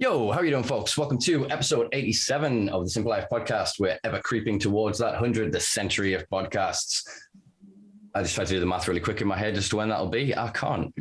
Yo, how are you doing, folks? Welcome to episode 87 of the Simpa Life Podcast. We're ever creeping towards that 100th century of podcasts. I just tried to do the math really quick in my head as to when that'll be. I can't.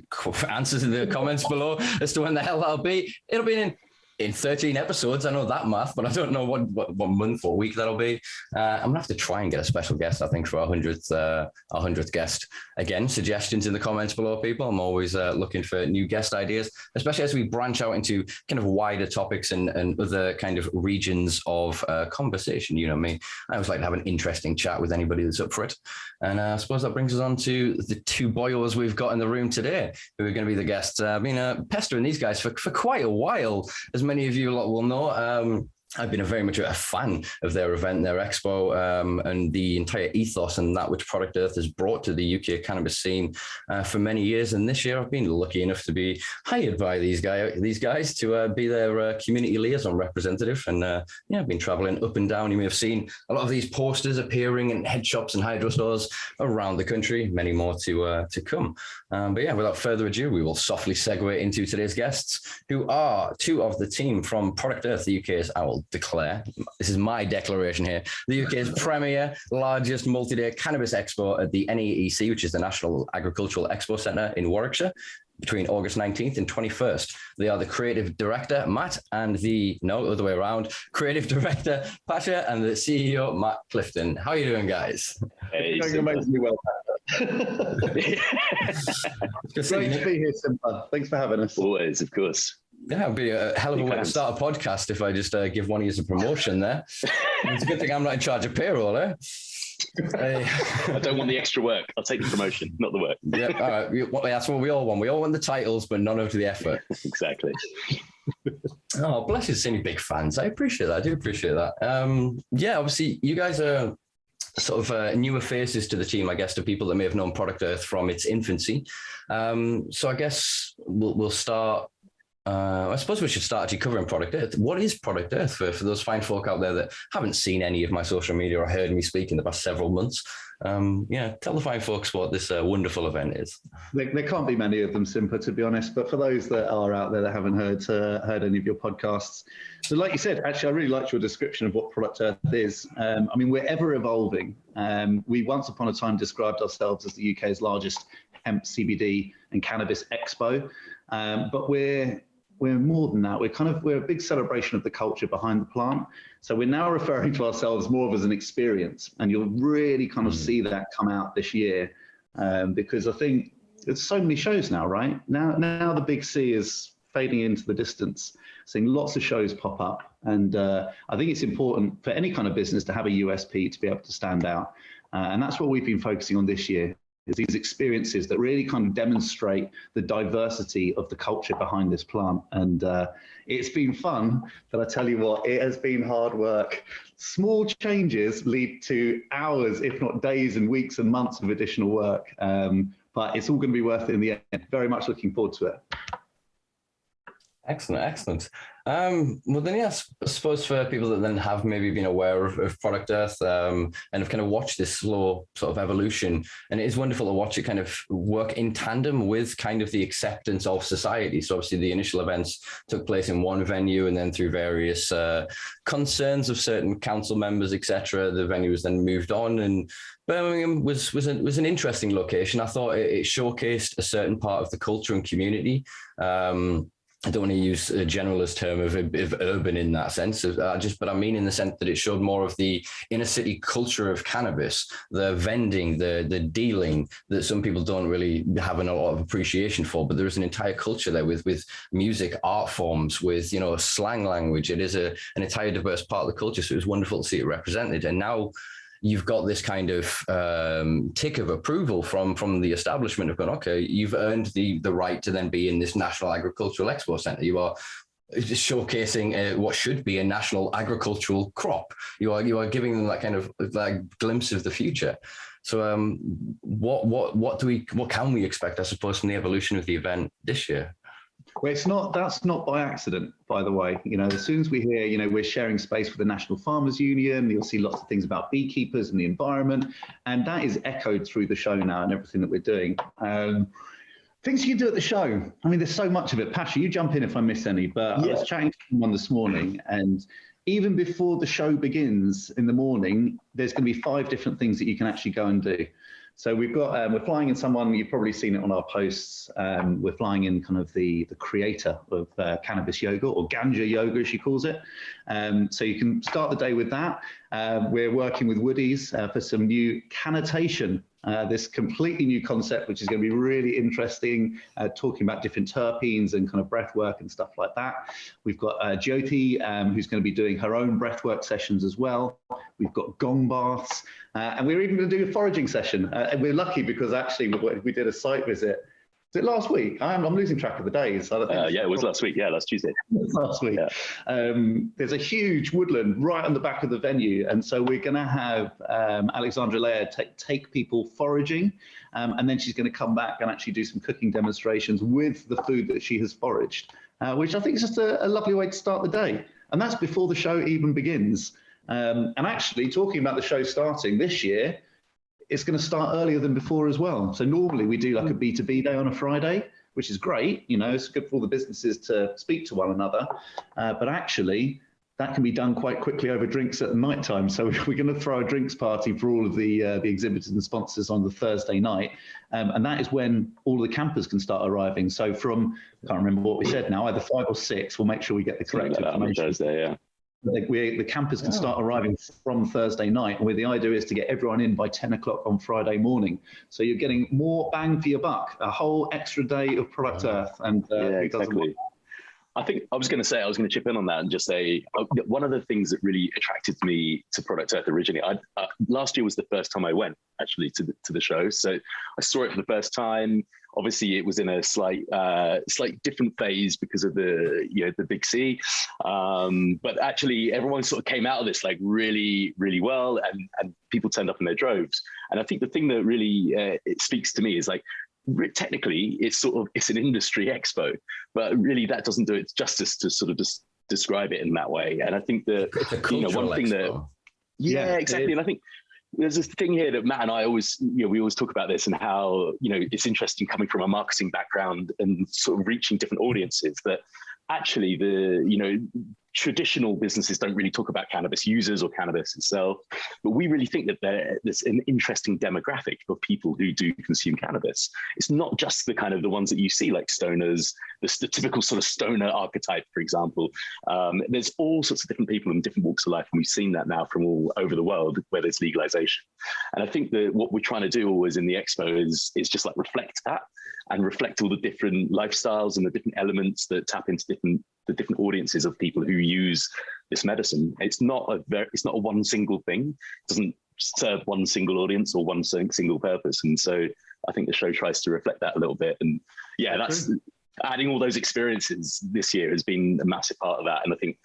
Answers in the comments below as to when the hell that'll be. It'll be in 13 episodes. I know that math, but I don't know what month or week that'll be. I'm gonna have to try and get a special guest, I think, for our 100th guest. Again, suggestions in the comments below, people. I'm always looking for new guest ideas, especially as we branch out into kind of wider topics and other kind of regions of conversation. You know me. I always like to have an interesting chat with anybody that's up for it. And I suppose that brings us on to the two boyos we've got in the room today, who are going to be the guests. I've been pestering these guys for quite a while, as many of you lot will know. I've been very much a fan of their event, their expo, and the entire ethos and that which Product Earth has brought to the UK cannabis scene for many years. And this year I've been lucky enough to be hired by these guys to be their community liaison representative. And I've been traveling up and down. You may have seen a lot of these posters appearing in head shops and hydro stores around the country, many more to come. Without further ado, we will softly segue into today's guests, who are two of the team from Product Earth, the UK's declare, this is my declaration here, the UK's premier, largest multi-day cannabis expo at the NAEC, which is the National Agricultural Expo Centre in Warwickshire, between August 19th and 21st. They are the creative director, Matt, and other way around, creative director, Pasa, and the CEO, Matt Clifton. How are you doing, guys? Hey, you're amazingly well. Great to be here, Simpa. Thanks for having us. Always, of course. Yeah, it'd be a hell of a way to start a podcast if I just give one of you a promotion there. It's a good thing I'm not in charge of payroll, eh? I don't want the extra work. I'll take the promotion, not the work. Yeah, all right. That's what we all want. We all want the titles, but none of the effort. Exactly. Oh, bless you, seeing big fans. I appreciate that. I do appreciate that. Obviously, you guys are sort of newer faces to the team, I guess, to people that may have known Product Earth from its infancy. So I guess we'll start. I suppose we should start actually covering Product Earth. What is Product Earth for those fine folk out there that haven't seen any of my social media or heard me speak in the past several months? Tell the fine folks what this wonderful event is. There can't be many of them, Simpa, to be honest. But for those that are out there that haven't heard any of your podcasts, so like you said, actually, I really liked your description of what Product Earth is. We're ever evolving. We once upon a time described ourselves as the UK's largest hemp, CBD, and cannabis expo, but we're more than that. We're a big celebration of the culture behind the plant. So we're now referring to ourselves more of as an experience, and you'll really kind of see that come out this year, because I think there's so many shows now, right? Now the big C is fading into the distance, seeing lots of shows pop up. And I think it's important for any kind of business to have a USP to be able to stand out. And that's what we've been focusing on this year, is these experiences that really kind of demonstrate the diversity of the culture behind this plant. And it's been fun, but I tell you what, it has been hard work. Small changes lead to hours, if not days and weeks and months of additional work. But it's all going to be worth it in the end. Very much looking forward to it. Excellent. I suppose for people that then have maybe been aware of Product Earth and have kind of watched this slow sort of evolution, and it is wonderful to watch it kind of work in tandem with kind of the acceptance of society. So obviously the initial events took place in one venue, and then through various concerns of certain council members, etc., the venue was then moved on, and Birmingham was an interesting location. I thought it showcased a certain part of the culture and community. I don't want to use a generalist term of urban in that sense, but I mean in the sense that it showed more of the inner city culture of cannabis, the vending, the dealing that some people don't really have a lot of appreciation for. But there is an entire culture there with music, art forms, with slang language. It is an entire diverse part of the culture. So it was wonderful to see it represented. And now you've got this kind of tick of approval from the establishment of going, okay, you've earned the right to then be in this National Agricultural Expo Centre. You are showcasing what should be a national agricultural crop. You are giving them that kind of that glimpse of the future. So what can we expect, I suppose, from the evolution of the event this year? Well, that's not by accident, by the way. As soon as we hear, we're sharing space with the National Farmers Union, you'll see lots of things about beekeepers and the environment, and that is echoed through the show now and everything that we're doing. Things you can do at the show. I mean, there's so much of it. Pasha, you jump in if I miss any, but I was chatting to someone this morning, and even before the show begins in the morning, there's going to be 5 different things that you can actually go and do. So we've got, we're flying in someone, you've probably seen it on our posts, we're flying in kind of the creator of cannabis yoga, or ganja yoga as she calls it. So you can start the day with that. We're working with Woodies for some new cannitation, this completely new concept, which is going to be really interesting, talking about different terpenes and kind of breath work and stuff like that. We've got Jyoti, who's going to be doing her own breathwork sessions as well. We've got gong baths, and we're even going to do a foraging session. And we're lucky because actually we did a site visit. Was it last week? I'm losing track of the days. Yeah, it was last week. Yeah, last Tuesday. Last week. Yeah. There's a huge woodland right on the back of the venue. And so we're going to have Alexandra Laird take people foraging. And then she's going to come back and actually do some cooking demonstrations with the food that she has foraged, which I think is just a lovely way to start the day. And that's before the show even begins. And actually, talking about the show starting this year, it's going to start earlier than before as well. So normally we do like a B2B day on a Friday, which is great. You know, it's good for all the businesses to speak to one another. But actually, that can be done quite quickly over drinks at night time. So we're going to throw a drinks party for all of the exhibitors and sponsors on the Thursday night. And that is when all of the campers can start arriving. So from, I can't remember what we said now, either 5 or 6, we'll make sure we get the correct information. On Thursday, yeah. The campers can start arriving from Thursday night, where the idea is to get everyone in by 10 o'clock on Friday morning. So you're getting more bang for your buck, a whole extra day of Product Earth. And exactly. I think I was going to chip in on that and just say, one of the things that really attracted me to Product Earth originally, last year was the first time I went actually to the show. So I saw it for the first time. Obviously, it was in a slight different phase because of the big C, but actually everyone sort of came out of this like really, really well, and people turned up in their droves. And I think the thing that really it speaks to me is like, technically it's an industry expo, but really that doesn't do it justice to sort of just describe it in that way. And I think that one thing expo. Exactly. And I think there's this thing here that Matt and I always, we always talk about this, and how, it's interesting coming from a marketing background and sort of reaching different audiences, that actually traditional businesses don't really talk about cannabis users or cannabis itself, but we really think that there's an interesting demographic of people who do consume cannabis. It's not just the kind of the ones that you see like stoners, the typical sort of stoner archetype, for example. There's all sorts of different people in different walks of life, and we've seen that now from all over the world where there's legalization. And I think that what we're trying to do always in the expo is just like reflect that, and reflect all the different lifestyles and the different elements that tap into the different audiences of people who use this medicine. It's not a one single thing. It doesn't serve one single audience or one single purpose. And so I think the show tries to reflect that a little bit. And that's adding all those experiences this year has been a massive part of that. And I think,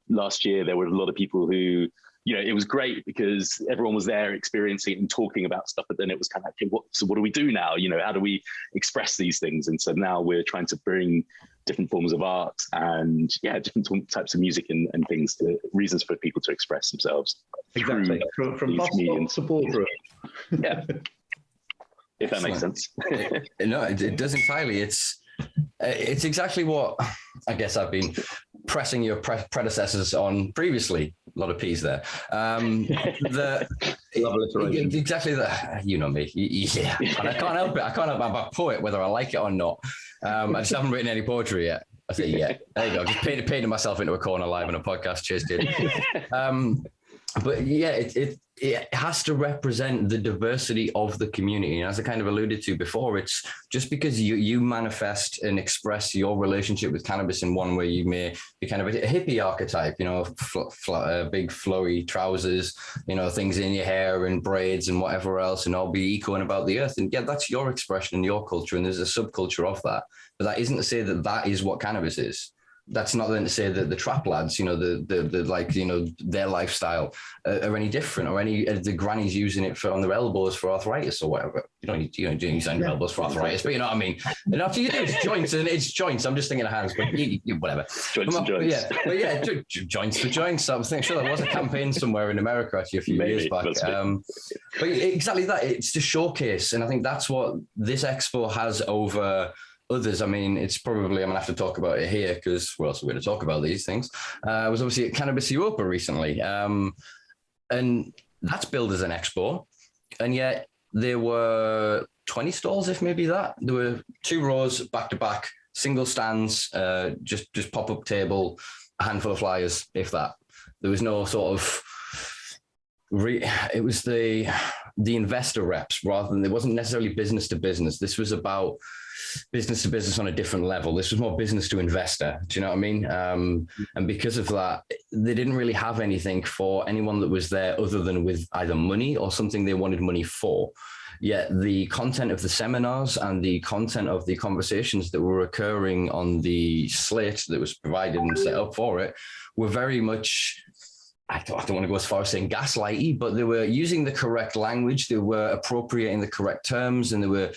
last year there were a lot of people who, it was great because everyone was there experiencing and talking about stuff, but then it was kind of like, what do we do now? How do we express these things? And so now we're trying to bring different forms of art and different types of music and things, reasons for people to express themselves. Exactly. From bus support group. Yeah. If that makes sense. No, it does entirely. It's exactly what I guess I've been pressing your predecessors on previously. A lot of P's there. Exactly that. You know me. Yeah. And I can't help it. I'm a poet, whether I like it or not. I just haven't written any poetry yet. I say, yeah. There you go. Just painted myself into a corner live on a podcast. Cheers, dude. But yeah, it has to represent the diversity of the community. And as I kind of alluded to before, it's just because you manifest and express your relationship with cannabis in one way, you may be kind of a hippie archetype, big flowy trousers, things in your hair and braids and whatever else, and all be ecoing about the earth. And yeah, that's your expression and your culture. And there's a subculture of that. But that isn't to say that is what cannabis is. that's not then to say that the trap lads, you know, the like, you know, their lifestyle are any different, or any the grannies using it on their elbows for arthritis or whatever. You don't use on your elbows for arthritis, but you know what I mean. And after you do, it's joints, and it's joints. I'm just thinking of hands, but whatever. Joints and joints. Joints for joints. I was thinking, sure, there was a campaign somewhere in America actually a few years back. But exactly that. It's to showcase, and I think that's what this expo has over others. I mean, it's probably, I'm gonna have to talk about it here because where else are we going to talk about these things? I was obviously at Cannabis Europa recently, and that's billed as an expo, and yet there were 20 stalls, if maybe that. There were 2 rows back to back, single stands, just pop up table, a handful of flyers, if that. There was no sort of it was the investor reps rather than, it wasn't necessarily business to business. This was about business to business on a different level. This was more business to investor. Do you know what I mean? And because of that, they didn't really have anything for anyone that was there other than with either money or something they wanted money for. Yet the content of the seminars and the content of the conversations that were occurring on the slate that was provided and set up for it were very much, I don't want to go as far as saying gaslighty, but they were using the correct language, they were appropriating the correct terms, and they were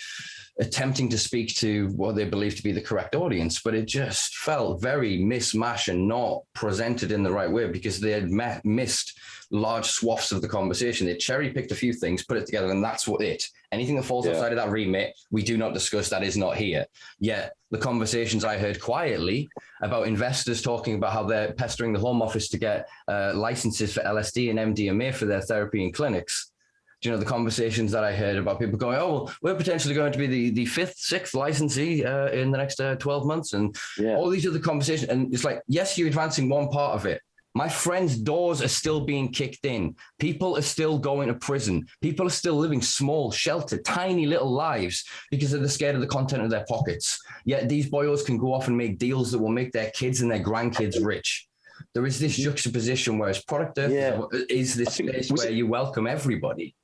attempting to speak to what they believed to be the correct audience. But it just felt very mishmash and not presented in the right way, because they had missed large swaths of the conversation. They cherry-picked a few things, put it together, and that's what it. Anything that falls outside of that remit, we do not discuss. That is not here. Yet the conversations I heard quietly about investors talking about how they're pestering the Home Office to get licenses for LSD and MDMA for their therapy in clinics. Do you know the conversations that I heard about people going, oh, well, we're potentially going to be the 5th, 6th licensee in the next 12 months, and all these other conversations. And it's like, yes, you're advancing one part of it. My friends' doors are still being kicked in. People are still going to prison. People are still living small, sheltered, tiny little lives because they're scared of the content of their pockets. Yet these boyos can go off and make deals that will make their kids and their grandkids rich. There is this juxtaposition, whereas Product Earth is this space where you welcome everybody.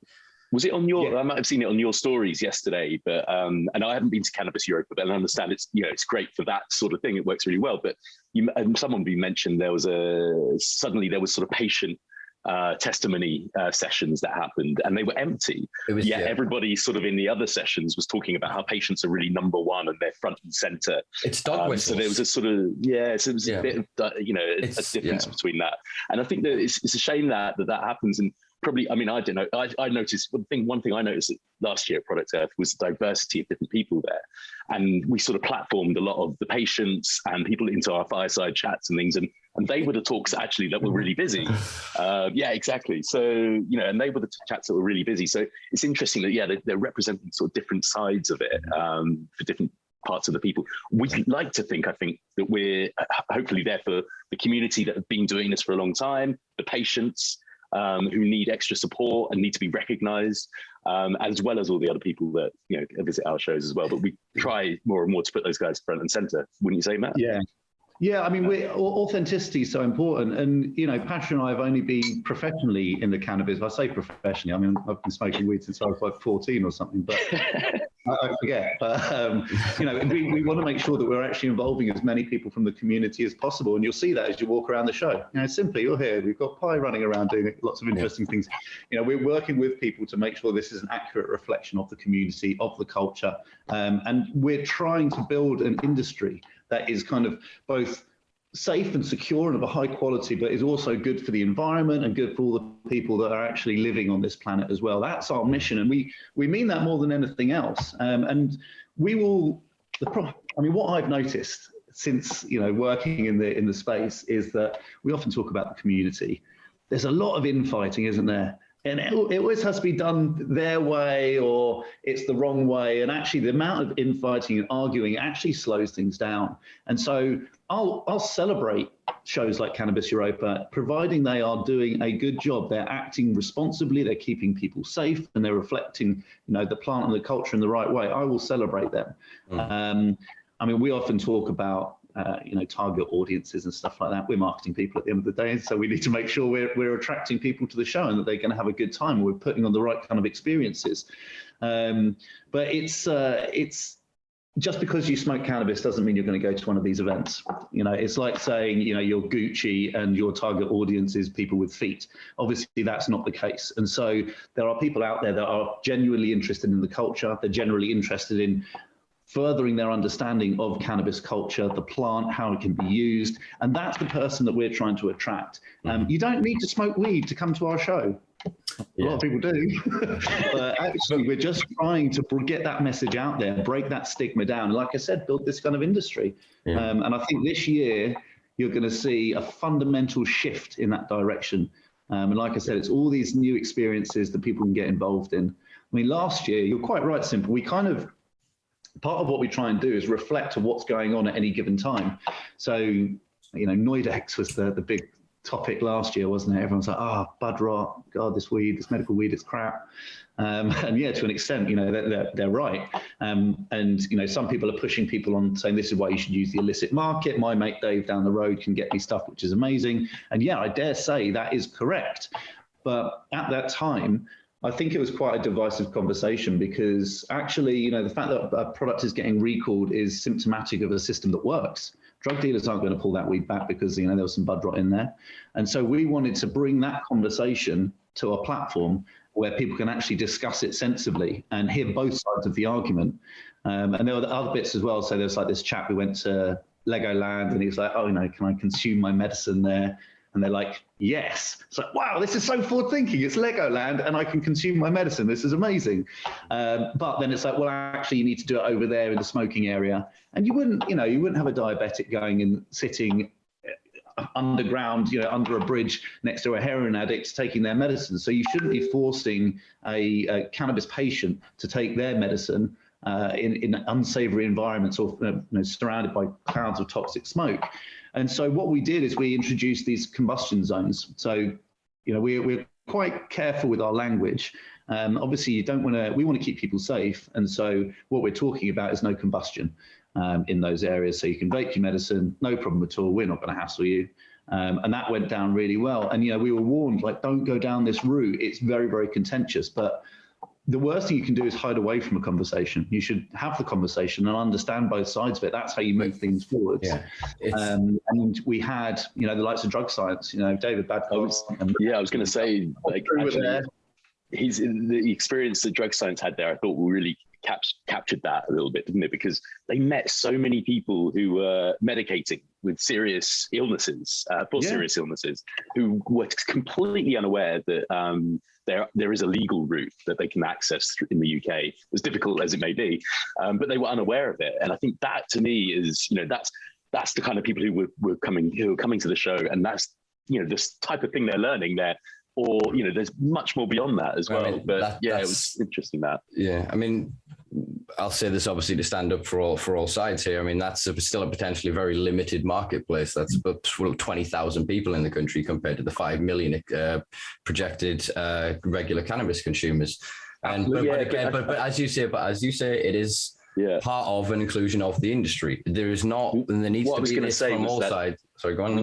Was it on your? I might have seen it on your stories yesterday, but and I haven't been to Cannabis Europa, but I understand it's it's great for that sort of thing. It works really well. But someone mentioned there was suddenly sort of patient testimony sessions that happened, and they were empty. Everybody sort of in the other sessions was talking about how patients are really number one and they're front and center. It's dog whistles. So there was a sort of so it was a bit of a difference between that, and I think that it's a shame that happens. And probably, I mean, I don't know. I noticed one thing I noticed last year at Product Earth was the diversity of different people there. And we sort of platformed a lot of the patients and people into our fireside chats and things. And they were the talks actually that were really busy. Exactly. So, and they were the chats that were really busy. So it's interesting that, they're representing sort of different sides of it for different parts of the people. We'd like to think, I think, that we're hopefully there for the community that have been doing this for a long time, the patients, who need extra support and need to be recognised, as well as all the other people that visit our shows as well. But we try more and more to put those guys front and centre. Wouldn't you say, Matt? Yeah. I mean, authenticity is so important. And Pasha and I have only been professionally in the cannabis. I say professionally. I mean, I've been smoking weed since I was like 14 or something. But I forget. But we want to make sure that we're actually involving as many people from the community as possible. And you'll see that as you walk around the show. Simply, you're here. We've got Pi running around doing lots of interesting things. We're working with people to make sure this is an accurate reflection of the community, of the culture, and we're trying to build an industry that is kind of both safe and secure and of a high quality, but is also good for the environment and good for all the people that are actually living on this planet as well. That's our mission, and we mean that more than anything else. And we will. What I've noticed since working in the space is that we often talk about the community. There's a lot of infighting, isn't there? And it always has to be done their way, or it's the wrong way. And actually, the amount of infighting and arguing actually slows things down. And so I'll celebrate shows like Cannabis Europa, providing they are doing a good job. They're acting responsibly, they're keeping people safe, and they're reflecting, the plant and the culture in the right way. I will celebrate them. We often talk about target audiences and stuff like that. We're marketing people at the end of the day, so we need to make sure we're attracting people to the show and that they're going to have a good time. We're putting on the right kind of experiences. But it's just because you smoke cannabis doesn't mean you're going to go to one of these events. It's like saying, you're Gucci and your target audience is people with feet. Obviously, that's not the case. And so there are people out there that are genuinely interested in the culture. They're generally interested in furthering their understanding of cannabis culture, the plant, how it can be used. And that's the person that we're trying to attract. You don't need to smoke weed to come to our show. A lot of people do. But actually, we're just trying to get that message out there, break that stigma down. Like I said, build this kind of industry. And I think this year, you're going to see a fundamental shift in that direction. And like I said, it's all these new experiences that people can get involved in. I mean, last year, you're quite right, Simpa. We part of what we try and do is reflect on what's going on at any given time. So, Noidex was the big topic last year, wasn't it? Everyone's like, bud rot, God, this medical weed is crap. And yeah, to an extent, they're right. And some people are pushing people on saying this is why you should use the illicit market. My mate Dave down the road can get me stuff, which is amazing. And yeah, I dare say that is correct. But at that time, I think it was quite a divisive conversation because actually, the fact that a product is getting recalled is symptomatic of a system that works. Drug dealers aren't going to pull that weed back because, there was some bud rot in there. And so we wanted to bring that conversation to a platform where people can actually discuss it sensibly and hear both sides of the argument. And there were other bits as well. So there was like this chap who went to Legoland and he was like, can I consume my medicine there? And they're like, yes. It's like, wow, this is so forward thinking. It's Legoland and I can consume my medicine. This is amazing. But then it's like, well, actually you need to do it over there in the smoking area. And you wouldn't have a diabetic going and sitting underground, under a bridge next to a heroin addict taking their medicine. So you shouldn't be forcing a cannabis patient to take their medicine in unsavory environments or surrounded by clouds of toxic smoke. And so what we did is we introduced these combustion zones. So, we're quite careful with our language. Obviously, we want to keep people safe. And so what we're talking about is no combustion in those areas. So you can vape your medicine, no problem at all. We're not going to hassle you. And that went down really well. And, we were warned, like, don't go down this route. It's very, very contentious. But the worst thing you can do is hide away from a conversation. You should have the conversation and understand both sides of it. That's how you move things forward. Yeah, and we had, the likes of drug science, David Badcock. I was going to say, like, actually, the experience that drug science had there, I thought really captured that a little bit, didn't it? Because they met so many people who were medicating with serious illnesses, serious illnesses, who were completely unaware that there is a legal route that they can access in the UK, as difficult as it may be, but they were unaware of it. And I think that, to me, is that's the kind of people who are coming to the show, and that's this type of thing they're learning there. Or there's much more beyond that as well. But it was interesting that. Yeah, I mean, I'll say this obviously to stand up for all sides here. I mean, that's still a potentially very limited marketplace. That's about 20,000 people in the country compared to the 5 million projected regular cannabis consumers. And but as you say, it is part of an inclusion of the industry. There is not, and there needs to be this from all sides. Sorry, go on. I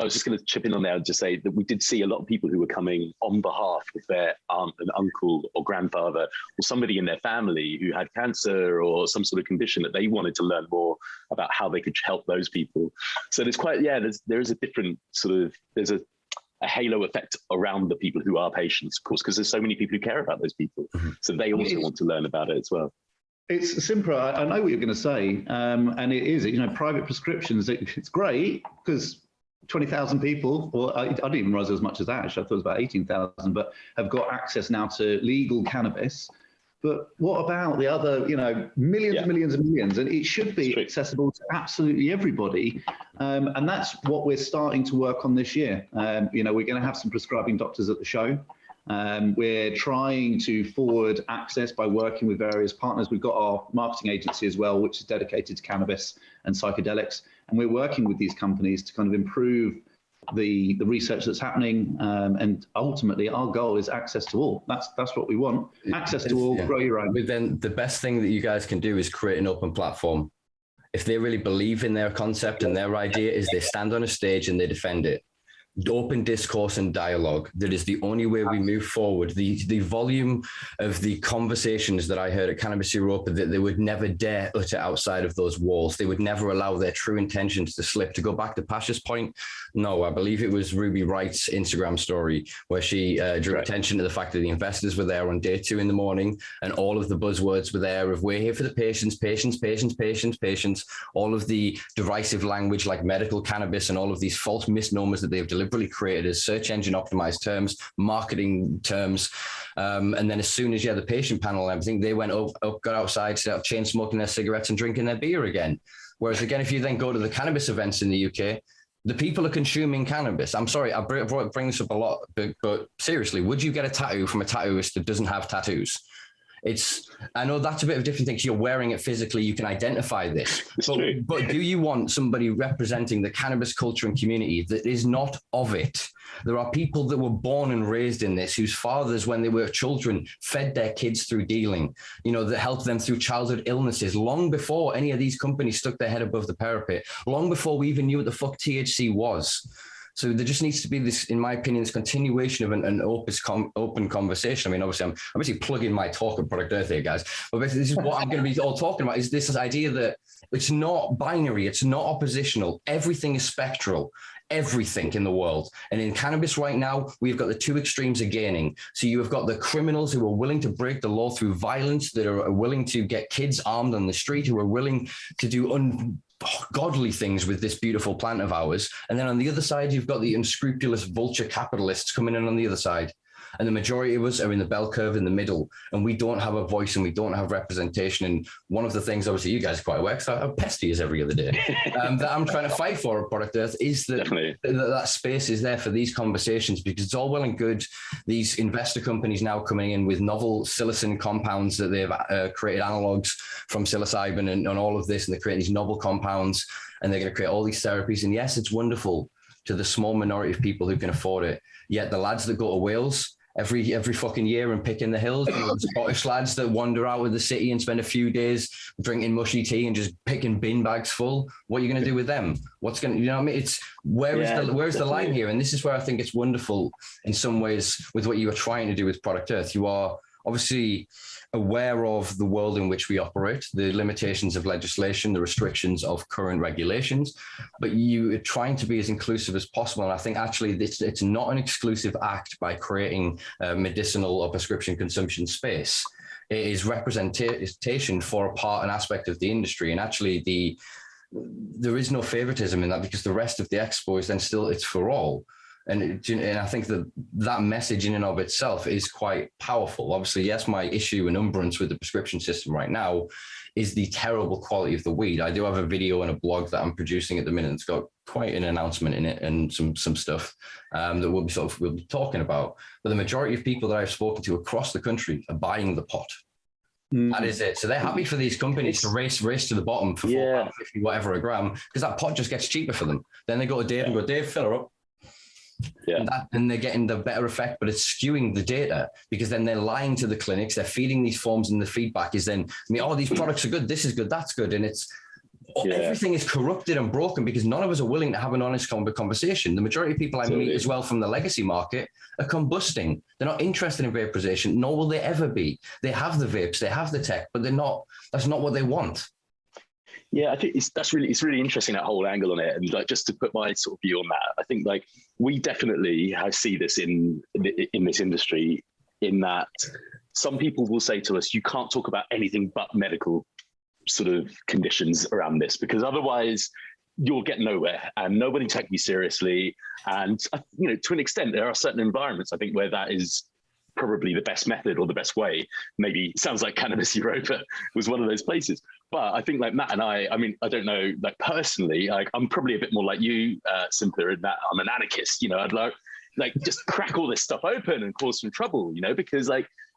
was just going to chip in on there and just say that we did see a lot of people who were coming on behalf of their aunt and uncle or grandfather or somebody in their family who had cancer or some sort of condition that they wanted to learn more about how they could help those people. So there's there is a different sort of, there's a halo effect around the people who are patients, of course, because there's so many people who care about those people. Mm-hmm. So they also want to learn about it as well. It's Simpa. I know what you're going to say, and it is. Private prescriptions. It's great because 20,000 people, or I didn't even realize it was as much as that. Actually, I thought it was about 18,000, but have got access now to legal cannabis. But what about the other, millions and millions and millions? And it should be accessible to absolutely everybody. And that's what we're starting to work on this year. We're going to have some prescribing doctors at the show. We're trying to forward access by working with various partners. We've got our marketing agency as well, which is dedicated to cannabis and psychedelics. And we're working with these companies to kind of improve the research that's happening. And ultimately, our goal is access to all. That's what we want. Access to all, grow your own. But then the best thing that you guys can do is create an open platform. If they really believe in their concept and their idea, is they stand on a stage and they defend it. open discourse and dialogue. That is the only way we move forward. The volume of the conversations that I heard at Cannabis Europa, that they would never dare utter outside of those walls. They would never allow their true intentions to slip. To go back to Pasa's point, no, I believe it was Ruby Wright's Instagram story where she drew attention to the fact that the investors were there on day 2 in the morning, and all of the buzzwords were there of we're here for the patients, all of the derisive language like medical cannabis and all of these false misnomers that they've deliberately created as search engine optimized terms, marketing terms. And then as soon as the patient panel and everything, they went up, got outside, started chain smoking their cigarettes and drinking their beer again. Whereas again, if you then go to the cannabis events in the UK, the people are consuming cannabis. I'm sorry, I bring this up a lot, but seriously, would you get a tattoo from a tattooist that doesn't have tattoos? I know that's a bit of a different thing. You're wearing it physically, you can identify this. But do you want somebody representing the cannabis culture and community that is not of it? There are people that were born and raised in this, whose fathers, when they were children, fed their kids through dealing, that helped them through childhood illnesses, long before any of these companies stuck their head above the parapet, long before we even knew what the fuck THC was. So there just needs to be this, in my opinion, this continuation of an open conversation. I mean, obviously, I'm basically plugging my talk at Product Earth here, guys. But basically, this is what I'm going to be all talking about, is this idea that it's not binary, it's not oppositional. Everything is spectral, everything in the world. And in cannabis right now, we've got the two extremes are gaining. So you have got the criminals who are willing to break the law through violence, that are willing to get kids armed on the street, who are willing to do godly things with this beautiful plant of ours. And then on the other side, you've got the unscrupulous vulture capitalists coming in on the other side. And the majority of us are in the bell curve in the middle, and we don't have a voice and we don't have representation. And one of the things, obviously, you guys are quite aware, because I'm pesty as every other day, that I'm trying to fight for at Product Earth is that space is there for these conversations, because it's all well and good these investor companies now coming in with novel psilocin compounds that they've created analogs from psilocybin and all of this, and they create these novel compounds, and they're going to create all these therapies. And yes, it's wonderful to the small minority of people who can afford it. Yet the lads that go to Wales every fucking year and pick in the hills, the Scottish lads that wander out of the city and spend a few days drinking mushy tea and just picking bin bags full, what are you going to do with them? What's going to, you know what I mean? It's where's the line here? And this is where I think it's wonderful in some ways with what you are trying to do with Product Earth. You are obviously aware of the world in which we operate, the limitations of legislation, the restrictions of current regulations, but you are trying to be as inclusive as possible. And I think actually it's not an exclusive act by creating a medicinal or prescription consumption space. It is representation for a part and aspect of the industry. And actually there is no favoritism in that, because the rest of the expo is then still, it's for all. And I think that message in and of itself is quite powerful. Obviously, yes, my issue and umbrance with the prescription system right now is the terrible quality of the weed. I do have a video and a blog that I'm producing at the minute. It's got quite an announcement in it and some stuff that we'll be talking about. But the majority of people that I've spoken to across the country are buying the pot. That is it. So they're happy for these companies to race to the bottom for £4.50 whatever a gram, because that pot just gets cheaper for them. Then they go to Dave and go, Dave, fill her up. Yeah, and they're getting the better effect, but it's skewing the data, because then they're lying to the clinics. They're feeding these forms, and the feedback is then, these products are good, this is good, that's good, and it's everything is corrupted and broken because none of us are willing to have an honest conversation. The majority of people I meet as well from the legacy market are combusting. They're not interested in vaporization, nor will they ever be. They have the vapes, they have the tech, but that's not what they want. Yeah, I think it's really interesting, that whole angle on it. And just to put my sort of view on that, I think we definitely see this in this industry, in that some people will say to us, you can't talk about anything but medical sort of conditions around this, because otherwise you'll get nowhere and nobody take you seriously. And to an extent, there are certain environments, I think, where that is probably the best method or the best way. Maybe sounds like Cannabis Europa was one of those places. But I think Matt and I don't know, personally, I'm probably a bit more like you, Simpa, in that I'm an anarchist. I'd like just crack all this stuff open and cause some trouble, because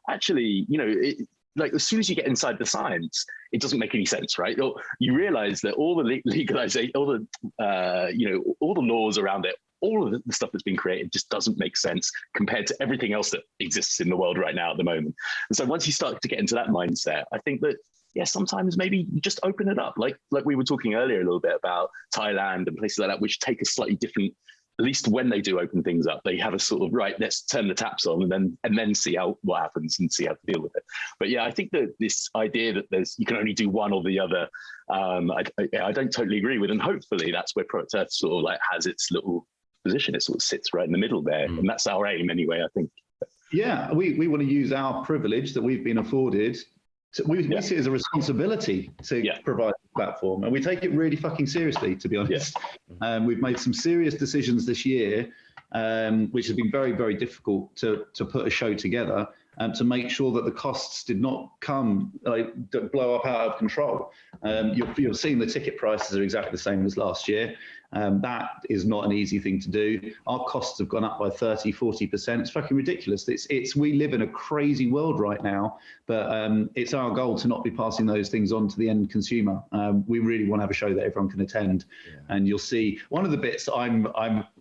actually, as soon as you get inside the science, it doesn't make any sense, right? You realize that all the legalization, all the laws around it, all of the stuff that's been created just doesn't make sense compared to everything else that exists in the world right now at the moment. And so once you start to get into that mindset, I think that, sometimes maybe you just open it up. Like we were talking earlier a little bit about Thailand and places like that, which take a slightly different at least when they do open things up, they have a sort of, right, let's turn the taps on and then see what happens and see how to deal with it. But yeah, I think that this idea that you can only do one or the other, I don't totally agree with. And hopefully that's where Product Earth sort of like has its little position. It sort of sits right in the middle there. And that's our aim anyway, I think. Yeah, we want to use our privilege that we've been afforded. We see it as a responsibility to provide a platform, and we take it really fucking seriously, to be honest. We've made some serious decisions this year, which has been very, very difficult to put a show together, to make sure that the costs did not blow up out of control. You're seeing the ticket prices are exactly the same as last year. That is not an easy thing to do. Our costs have gone up by 30, 40%. It's fucking ridiculous. We live in a crazy world right now, but it's our goal to not be passing those things on to the end consumer. We really want to have a show that everyone can attend. And you'll see one of the bits I'm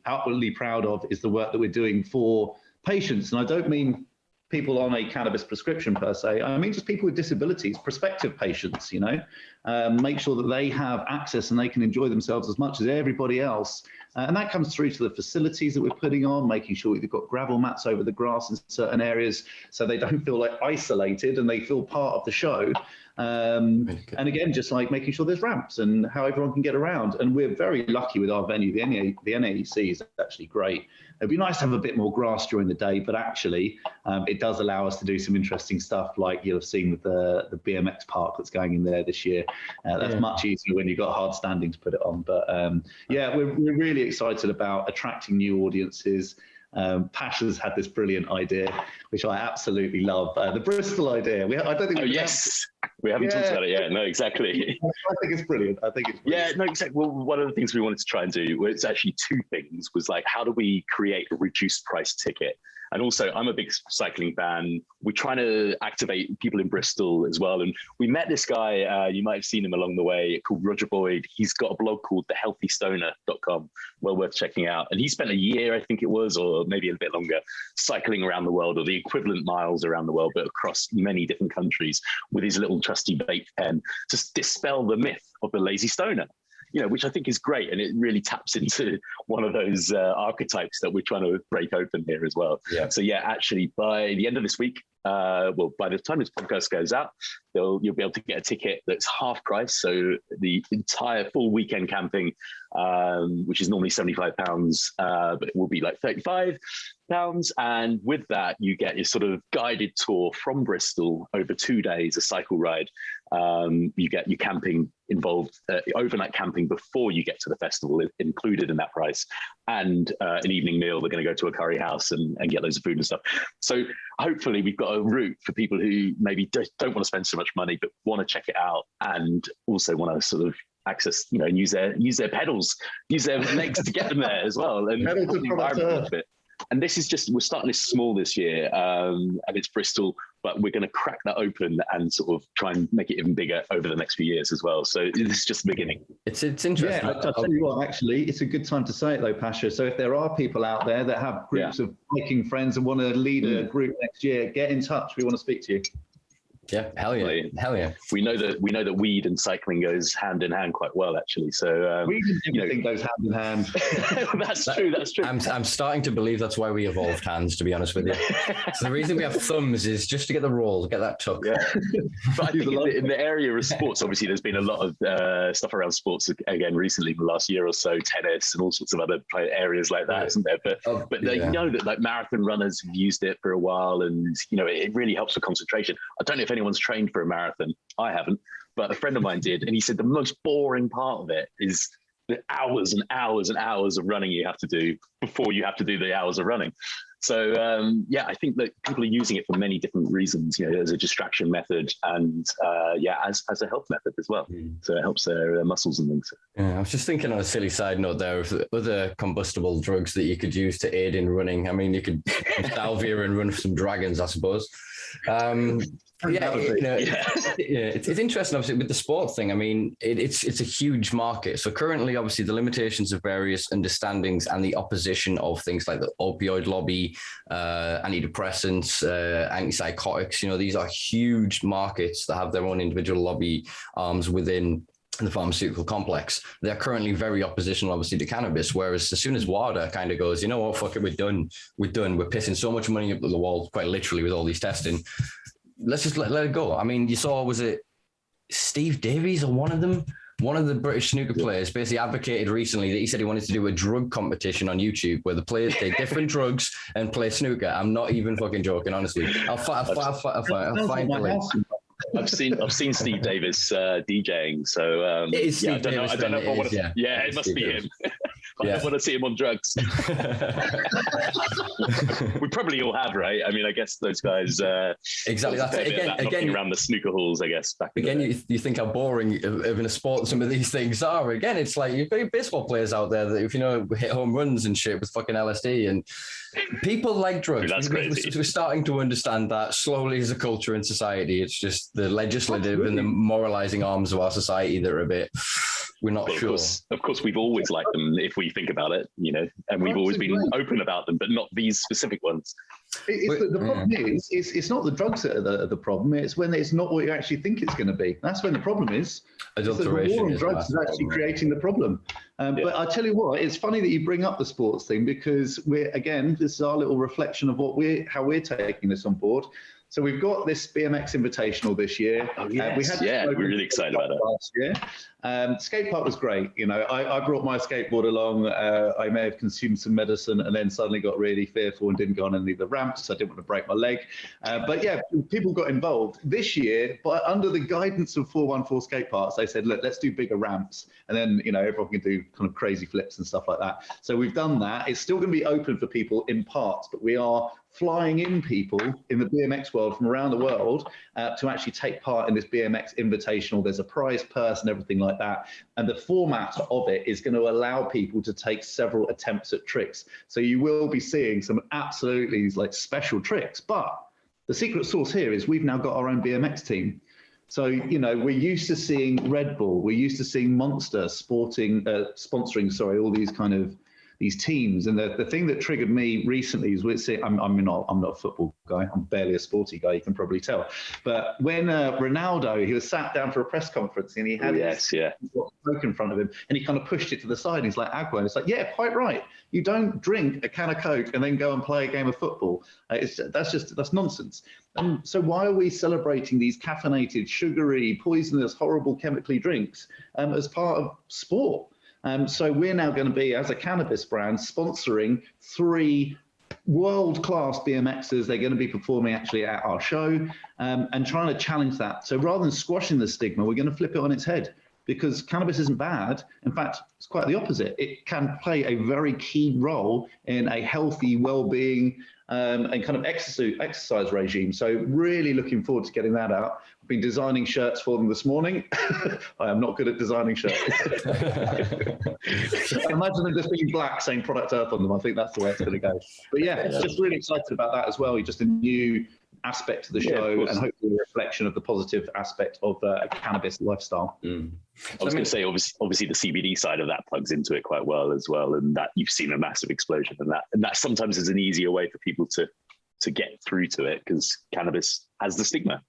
outwardly proud of is the work that we're doing for patients. And I don't mean people on a cannabis prescription per se. I mean, just people with disabilities, prospective patients, make sure that they have access and they can enjoy themselves as much as everybody else. And that comes through to the facilities that we're putting on, making sure we've got gravel mats over the grass in certain areas so they don't feel like isolated and they feel part of the show. And again, just like making sure there's ramps and how everyone can get around. And we're very lucky with our venue. The NAEC is actually great. It'd be nice to have a bit more grass during the day, but actually it does allow us to do some interesting stuff like you'll have seen with the BMX park that's going in there this year. That's much easier when you've got hard standing to put it on. But we're really excited about attracting new audiences. Pasa's had this brilliant idea, which I absolutely love. The Bristol idea. We haven't talked about it yet. No, exactly. I think it's brilliant. Yeah, no, exactly. Well, one of the things we wanted to try and do, well, it's actually two things, was like, how do we create a reduced price ticket? And also, I'm a big cycling fan. We're trying to activate people in Bristol as well. And we met this guy, you might have seen him along the way, called Roger Boyd. He's got a blog called thehealthystoner.com, well worth checking out. And he spent a year, I think it was, or maybe a bit longer, cycling around the world, or the equivalent miles around the world, but across many different countries with his little trusty vape pen to dispel the myth of the lazy stoner. Which I think is great. And it really taps into one of those archetypes that we're trying to break open here as well. Yeah. So actually by the end of this week, by the time this podcast goes out, you'll be able to get a ticket that's half price. So the entire full weekend camping, which is normally £75, but it will be like £35. And with that, you get your sort of guided tour from Bristol over 2 days, a cycle ride. You get your camping involved, overnight camping before you get to the festival included in that price, and an evening meal. They're going to go to a curry house and get loads of food and stuff. So hopefully we've got a route for people who maybe don't want to spend so much money, but want to check it out and also want to sort of access, and use their pedals, use their legs to get them there as well. And the environment of it. And this is we're starting this small this year, and it's Bristol, but we're going to crack that open and sort of try and make it even bigger over the next few years as well. So this is just the beginning. It's interesting. Yeah, I'll tell you what, actually, it's a good time to say it though, Pasa. So if there are people out there that have groups of biking friends and want to lead a group next year, get in touch. We want to speak to you. Yeah, hell yeah. We know that weed and cycling goes hand in hand quite well, actually. So weed and everything goes hand in hand. That's true. I'm starting to believe that's why we evolved hands, to be honest with you. So the reason we have thumbs is just to get the roll, get that tuck. Yeah. But I think in the area of sports, obviously, there's been a lot of stuff around sports again recently, in the last year or so, tennis and all sorts of other areas like that, isn't there? But they know that like marathon runners have used it for a while, and it really helps with concentration. I don't know if anyone's trained for a marathon. I haven't, but a friend of mine did, and he said the most boring part of it is the hours and hours and hours of running you have to do before you have to do the hours of running. So I think that people are using it for many different reasons, as a distraction method and as a health method as well. So it helps their muscles and things. Yeah, I was just thinking on a silly side note there of other combustible drugs that you could use to aid in running. I mean, you could salvia and run for some dragons, I suppose. It's interesting, obviously, with the sport thing. I mean, it's a huge market. So currently, obviously, the limitations of various understandings and the opposition of things like the opioid lobby, antidepressants, antipsychotics, these are huge markets that have their own individual lobby arms within the pharmaceutical complex, they're currently very oppositional, obviously, to cannabis. Whereas as soon as WADA kind of goes, you know what, fuck it, we're done. We're pissing so much money up the wall, quite literally, with all these testing. Let's just let it go. I mean, you saw, was it Steve Davies or one of the British snooker players basically advocated recently that he said he wanted to do a drug competition on YouTube where the players take different drugs and play snooker. I'm not even fucking joking, honestly. I'll find the link. I've seen Steve Davis DJing, so it is Steve Davis. I don't know if I want to. Yeah, it must be him. I want to see him on drugs. We probably all have, right? I mean, I guess those guys. Exactly. That's again around the snooker halls, I guess. Back again, you think how boring of in a sport some of these things are. Again, it's like you've got baseball players out there that, if you know, hit home runs and shit with fucking LSD, and people like drugs. Dude, that's crazy. We're starting to understand that slowly as a culture in society. It's just the legislative and the moralizing arms of our society that are a bit. We're not sure. Of course, we've always liked them if we think about it, you know, and we've always been open about them, but not these specific ones. The problem is, it's not the drugs that are the problem. It's when it's not what you actually think it's going to be. That's when the problem is. Adulteration. The war on drugs is actually creating the problem. But I tell you what, it's funny that you bring up the sports thing, because this is our little reflection of how we're taking this on board. So we've got this BMX Invitational this year. Oh, yes. We're really excited about it. Last year. Skate park was great. You know, I brought my skateboard along. I may have consumed some medicine and then suddenly got really fearful and didn't go on any of the ramps. So I didn't want to break my leg. But yeah, people got involved. This year, but under the guidance of 414 skate parks, they said, look, let's do bigger ramps. And then, you know, everyone can do kind of crazy flips and stuff like that. So we've done that. It's still going to be open for people in parts, but we are flying in people in the BMX world from around the world to actually take part in this BMX Invitational. There's a prize purse and everything like that. And the format of it is going to allow people to take several attempts at tricks. So you will be seeing some absolutely like special tricks. But the secret sauce here is we've now got our own BMX team. So, you know, we're used to seeing Red Bull, we're used to seeing Monster sponsoring, all these kind of these teams. And the thing that triggered me recently is I'm not a football guy. I'm barely a sporty guy, you can probably tell. But when Ronaldo, he was sat down for a press conference and he had Coke in front of him and he kind of pushed it to the side. And he's like, Agua. And it's like, yeah, quite right. You don't drink a can of Coke and then go and play a game of football. That's nonsense. And so why are we celebrating these caffeinated, sugary, poisonous, horrible chemically drinks as part of sport? So we're now going to be, as a cannabis brand, sponsoring 3 world-class BMXers. They're going to be performing actually at our show and trying to challenge that. So rather than squashing the stigma, we're going to flip it on its head, because cannabis isn't bad. In fact, it's quite the opposite. It can play a very key role in a healthy, well-being and kind of exercise regime. So really looking forward to getting that out. I've been designing shirts for them this morning. I am not good at designing shirts. Imagine them just being black saying Product Earth on them. I think that's the way it's going to go. But yeah, just really excited about that as well. Just a new aspect to the show, and hopefully a reflection of the positive aspect of a cannabis lifestyle. I was going to say, obviously the CBD side of that plugs into it quite well as well, and that you've seen a massive explosion in that, and that sometimes is an easier way for people to get through to it, because cannabis has the stigma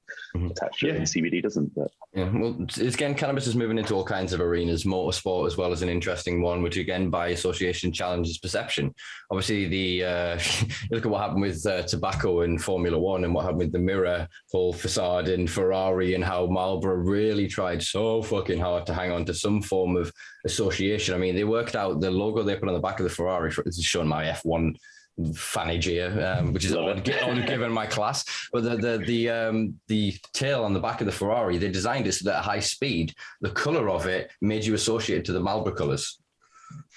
attached to it, and CBD doesn't. But well, again, cannabis is moving into all kinds of arenas, motorsport as well as an interesting one, which again, by association, challenges perception. Obviously, you look at what happened with tobacco in Formula One, and what happened with the mirror whole facade in Ferrari, and how Marlboro really tried so fucking hard to hang on to some form of association. I mean, they worked out the logo they put on the back of the Ferrari. This is showing my F1 fanny gear, which is odd given my class. But the tail on the back of the Ferrari, they designed it so that at high speed, the color of it made you associate to the Marlboro colors.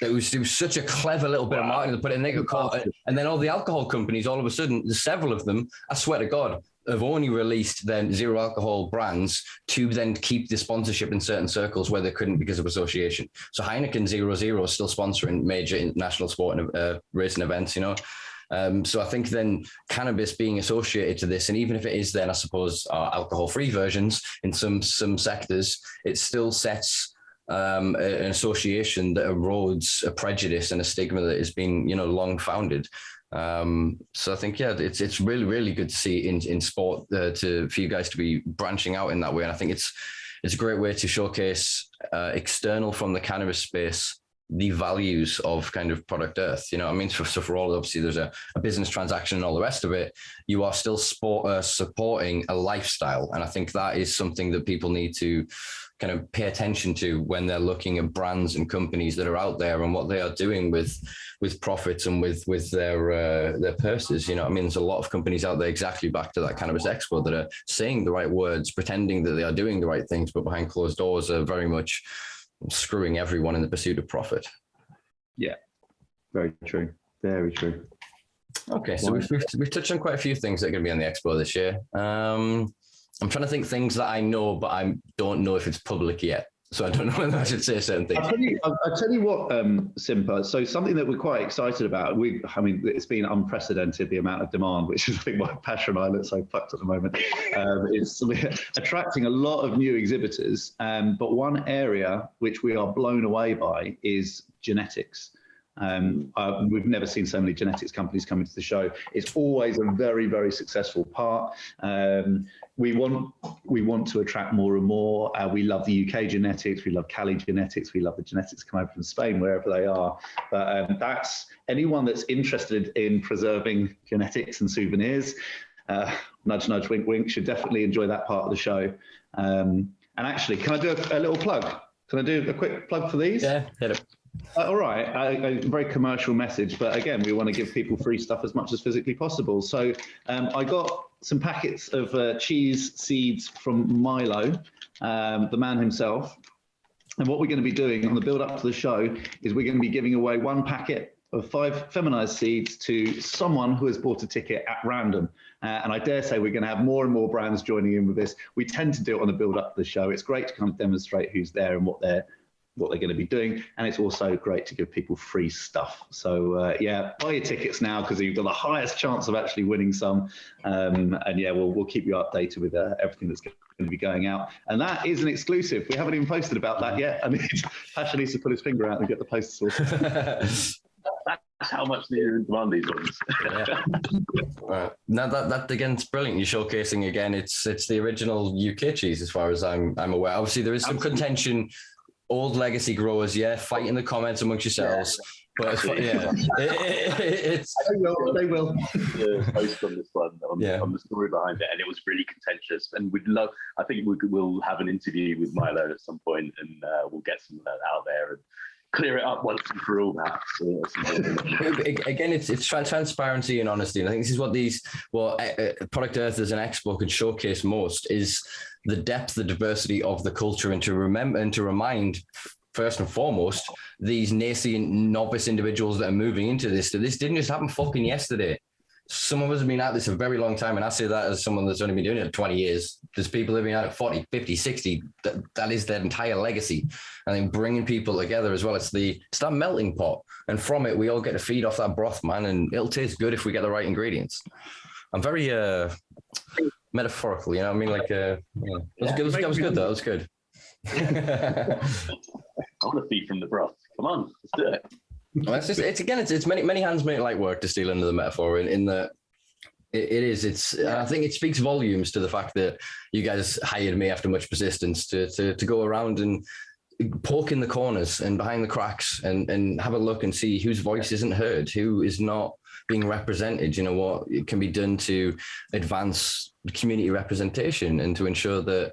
It was such a clever little bit of marketing to put in. They got caught, and then all the alcohol companies, all of a sudden, several of them, I swear to God, have only released then zero alcohol brands to then keep the sponsorship in certain circles where they couldn't because of association. So Heineken 0.0 is still sponsoring major international sport and racing events, you know. So I think then cannabis being associated to this, and even if it is then, I suppose, alcohol-free versions in some sectors, it still sets an association that erodes a prejudice and a stigma that has been, you know, long founded. So I think, yeah, it's really, really good to see in sport for you guys to be branching out in that way. And I think it's a great way to showcase external from the cannabis space, the values of kind of Product Earth. You know what I mean? So for all, obviously there's a business transaction and all the rest of it, you are still supporting a lifestyle. And I think that is something that people need to kind of pay attention to when they're looking at brands and companies that are out there and what they are doing with profits and with their purses. You know what I mean? There's a lot of companies out there, exactly back to that Cannabis Expo, that are saying the right words, pretending that they are doing the right things, but behind closed doors are very much screwing everyone in the pursuit of profit. Yeah, very true. Very true. Okay, so we've touched on quite a few things that are going to be on the expo this year. I'm trying to think things that I know, but I don't know if it's public yet. So I don't know whether I should say certain things. I'll tell you what, Simpa. So something that we're quite excited about. It's been unprecedented, the amount of demand, which is, I think, why Pasha and I look so fucked at the moment. We're attracting a lot of new exhibitors. But one area which we are blown away by is genetics. We've never seen so many genetics companies coming to the show. It's always a very, very successful part. We want to attract more and more. We love the UK genetics. We love Cali genetics. We love the genetics coming over from Spain, wherever they are. But that's anyone that's interested in preserving genetics and souvenirs. Nudge, nudge, wink, wink. Should definitely enjoy that part of the show. And actually, can I do a little plug? Can I do a quick plug for these? Yeah, hit it. All right, a very commercial message, but again, we want to give people free stuff as much as physically possible. So I got some packets of cheese seeds from Milo, the man himself. And what we're going to be doing on the build up to the show is we're going to be giving away one packet of 5 feminized seeds to someone who has bought a ticket at random. And I dare say we're going to have more and more brands joining in with this. We tend to do it on the build up to the show. It's great to kind of demonstrate who's there and what they're going to be doing, and it's also great to give people free stuff. So yeah, buy your tickets now, because you've got the highest chance of actually winning some. And yeah, we'll keep you updated with everything that's going to be going out. And that is an exclusive. We haven't even posted about that yet. I mean, Pasha needs to put his finger out and get the post source. That's how much they're in demand, these ones. Right. Now that again, it's brilliant. You're showcasing again. It's the original UK cheese, as far as I'm aware. Obviously, there is some contention. Old legacy growers, yeah, fight in the comments amongst yourselves. Yeah. But yeah, it's they will. The post on this one on the story behind it, and it was really contentious. And I think we'll have an interview with Milo at some point, and we'll get some of that out there and clear it up once and for all. Again, it's transparency and honesty, and I think this is what Product Earth as an expo can showcase most, is the depth, the diversity of the culture, and to remember and to remind, first and foremost, these nascent novice individuals that are moving into this, that this didn't just happen fucking yesterday. Some of us have been at this a very long time, and I say that as someone that's only been doing it for 20 years. There's people living out at 40, 50, 60. That is their entire legacy. I think bringing people together as well. It's that melting pot, and from it, we all get to feed off that broth, man, and it'll taste good if we get the right ingredients. I'm very metaphorical, you know what I mean? Like, that was good though. That was good. I want to feed from the broth. Come on, let's do it. Well, it's many hands make light work, to steal into the metaphor. In that I think it speaks volumes to the fact that you guys hired me after much persistence to go around and poke in the corners and behind the cracks and have a look and see whose voice isn't heard, who is not being represented. You know, what can be done to advance community representation and to ensure that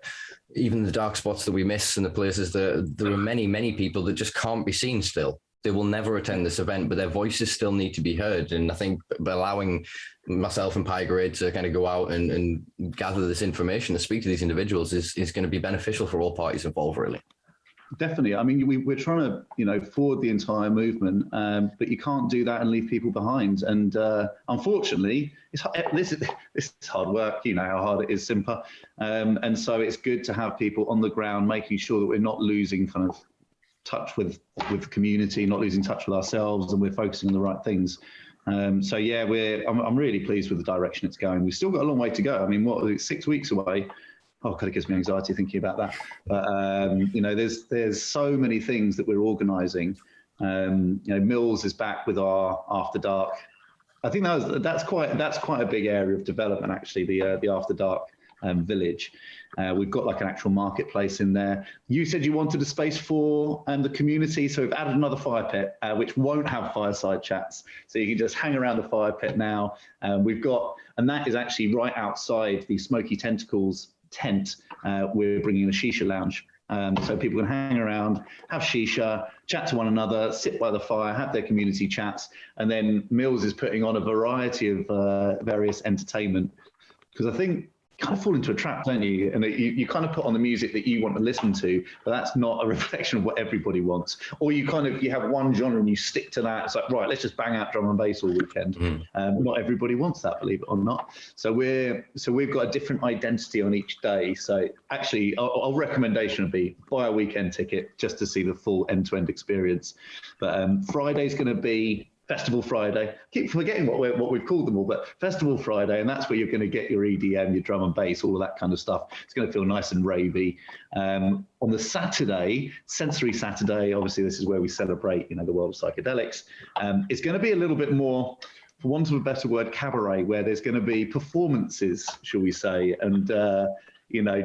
even the dark spots that we miss and the places that there are many people that just can't be seen still. They will never attend this event, but their voices still need to be heard. And I think allowing myself and Pie Grade to kind of go out and gather this information to speak to these individuals is going to be beneficial for all parties involved, really. Definitely. I mean, we're trying to, forward the entire movement, but you can't do that and leave people behind. And unfortunately, this is hard work. You know how hard it is, Simpa. And so it's good to have people on the ground, making sure that we're not losing kind of touch with the community, not losing touch with ourselves, and we're focusing on the right things. So yeah, I'm really pleased with the direction it's going. We've still got a long way to go. I mean, 6 weeks away. Oh God, it gives me anxiety thinking about that. But there's so many things that we're organising. Mills is back with our After Dark. I think that's quite a big area of development, actually. The After Dark village. We've got like an actual marketplace in there. You said you wanted a space for the community, so we've added another fire pit, which won't have fireside chats. So you can just hang around the fire pit now. We've got, and that is actually right outside the Smoky Tentacles tent. We're bringing in a shisha lounge. So people can hang around, have shisha, chat to one another, sit by the fire, have their community chats. And then Mills is putting on a variety of various entertainment. Because I think you kind of fall into a trap, don't you? And you kind of put on the music that you want to listen to, but that's not a reflection of what everybody wants. Or you have one genre and you stick to that. It's like, right, let's just bang out drum and bass all weekend. Not everybody wants that, believe it or not. So we've got a different identity on each day. So actually, our recommendation would be buy a weekend ticket just to see the full end-to-end experience. But Friday's going to be Festival Friday. Keep forgetting what we've called them all, but Festival Friday, and that's where you're going to get your EDM, your drum and bass, all of that kind of stuff. It's going to feel nice and ravey. On the Saturday, Sensory Saturday, obviously this is where we celebrate, the world of psychedelics. It's going to be a little bit more, for want of a better word, cabaret, where there's going to be performances, shall we say, and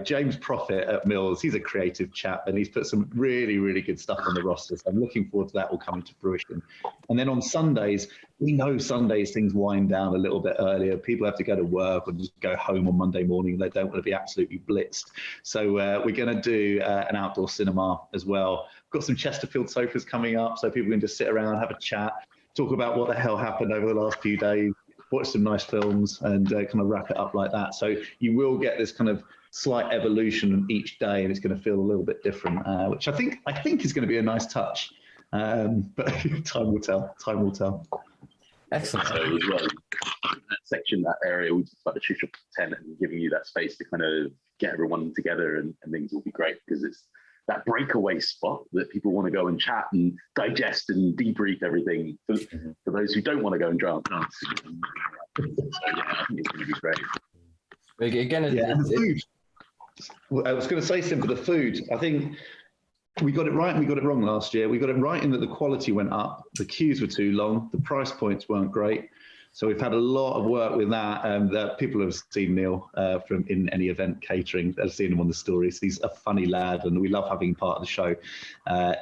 James Prophet at Mills, he's a creative chap and he's put some really, really good stuff on the roster. So I'm looking forward to that all coming to fruition. And then on Sundays, we know Sundays things wind down a little bit earlier. People have to go to work or just go home on Monday morning. They don't want to be absolutely blitzed. So we're going to do an outdoor cinema as well. We've got some Chesterfield sofas coming up so people can just sit around, have a chat, talk about what the hell happened over the last few days, watch some nice films and kind of wrap it up like that. So you will get this kind of slight evolution each day, and it's going to feel a little bit different, which I think is going to be a nice touch. But time will tell. Time will tell. Excellent. So as well, that section, that area, we just like the shisha tent and giving you that space to kind of get everyone together, and things will be great because it's that breakaway spot that people want to go and chat and digest and debrief everything for those who don't want to go and dance. So yeah, I think it's going to be great. Again, the food. I was going to say, Simpa, the food. I think we got it right and we got it wrong last year. We got it right in that the quality went up, the queues were too long, the price points weren't great. So we've had a lot of work with that. That people have seen Neil from in any event catering. They've seen him on the stories. He's a funny lad, and we love having him part of the show.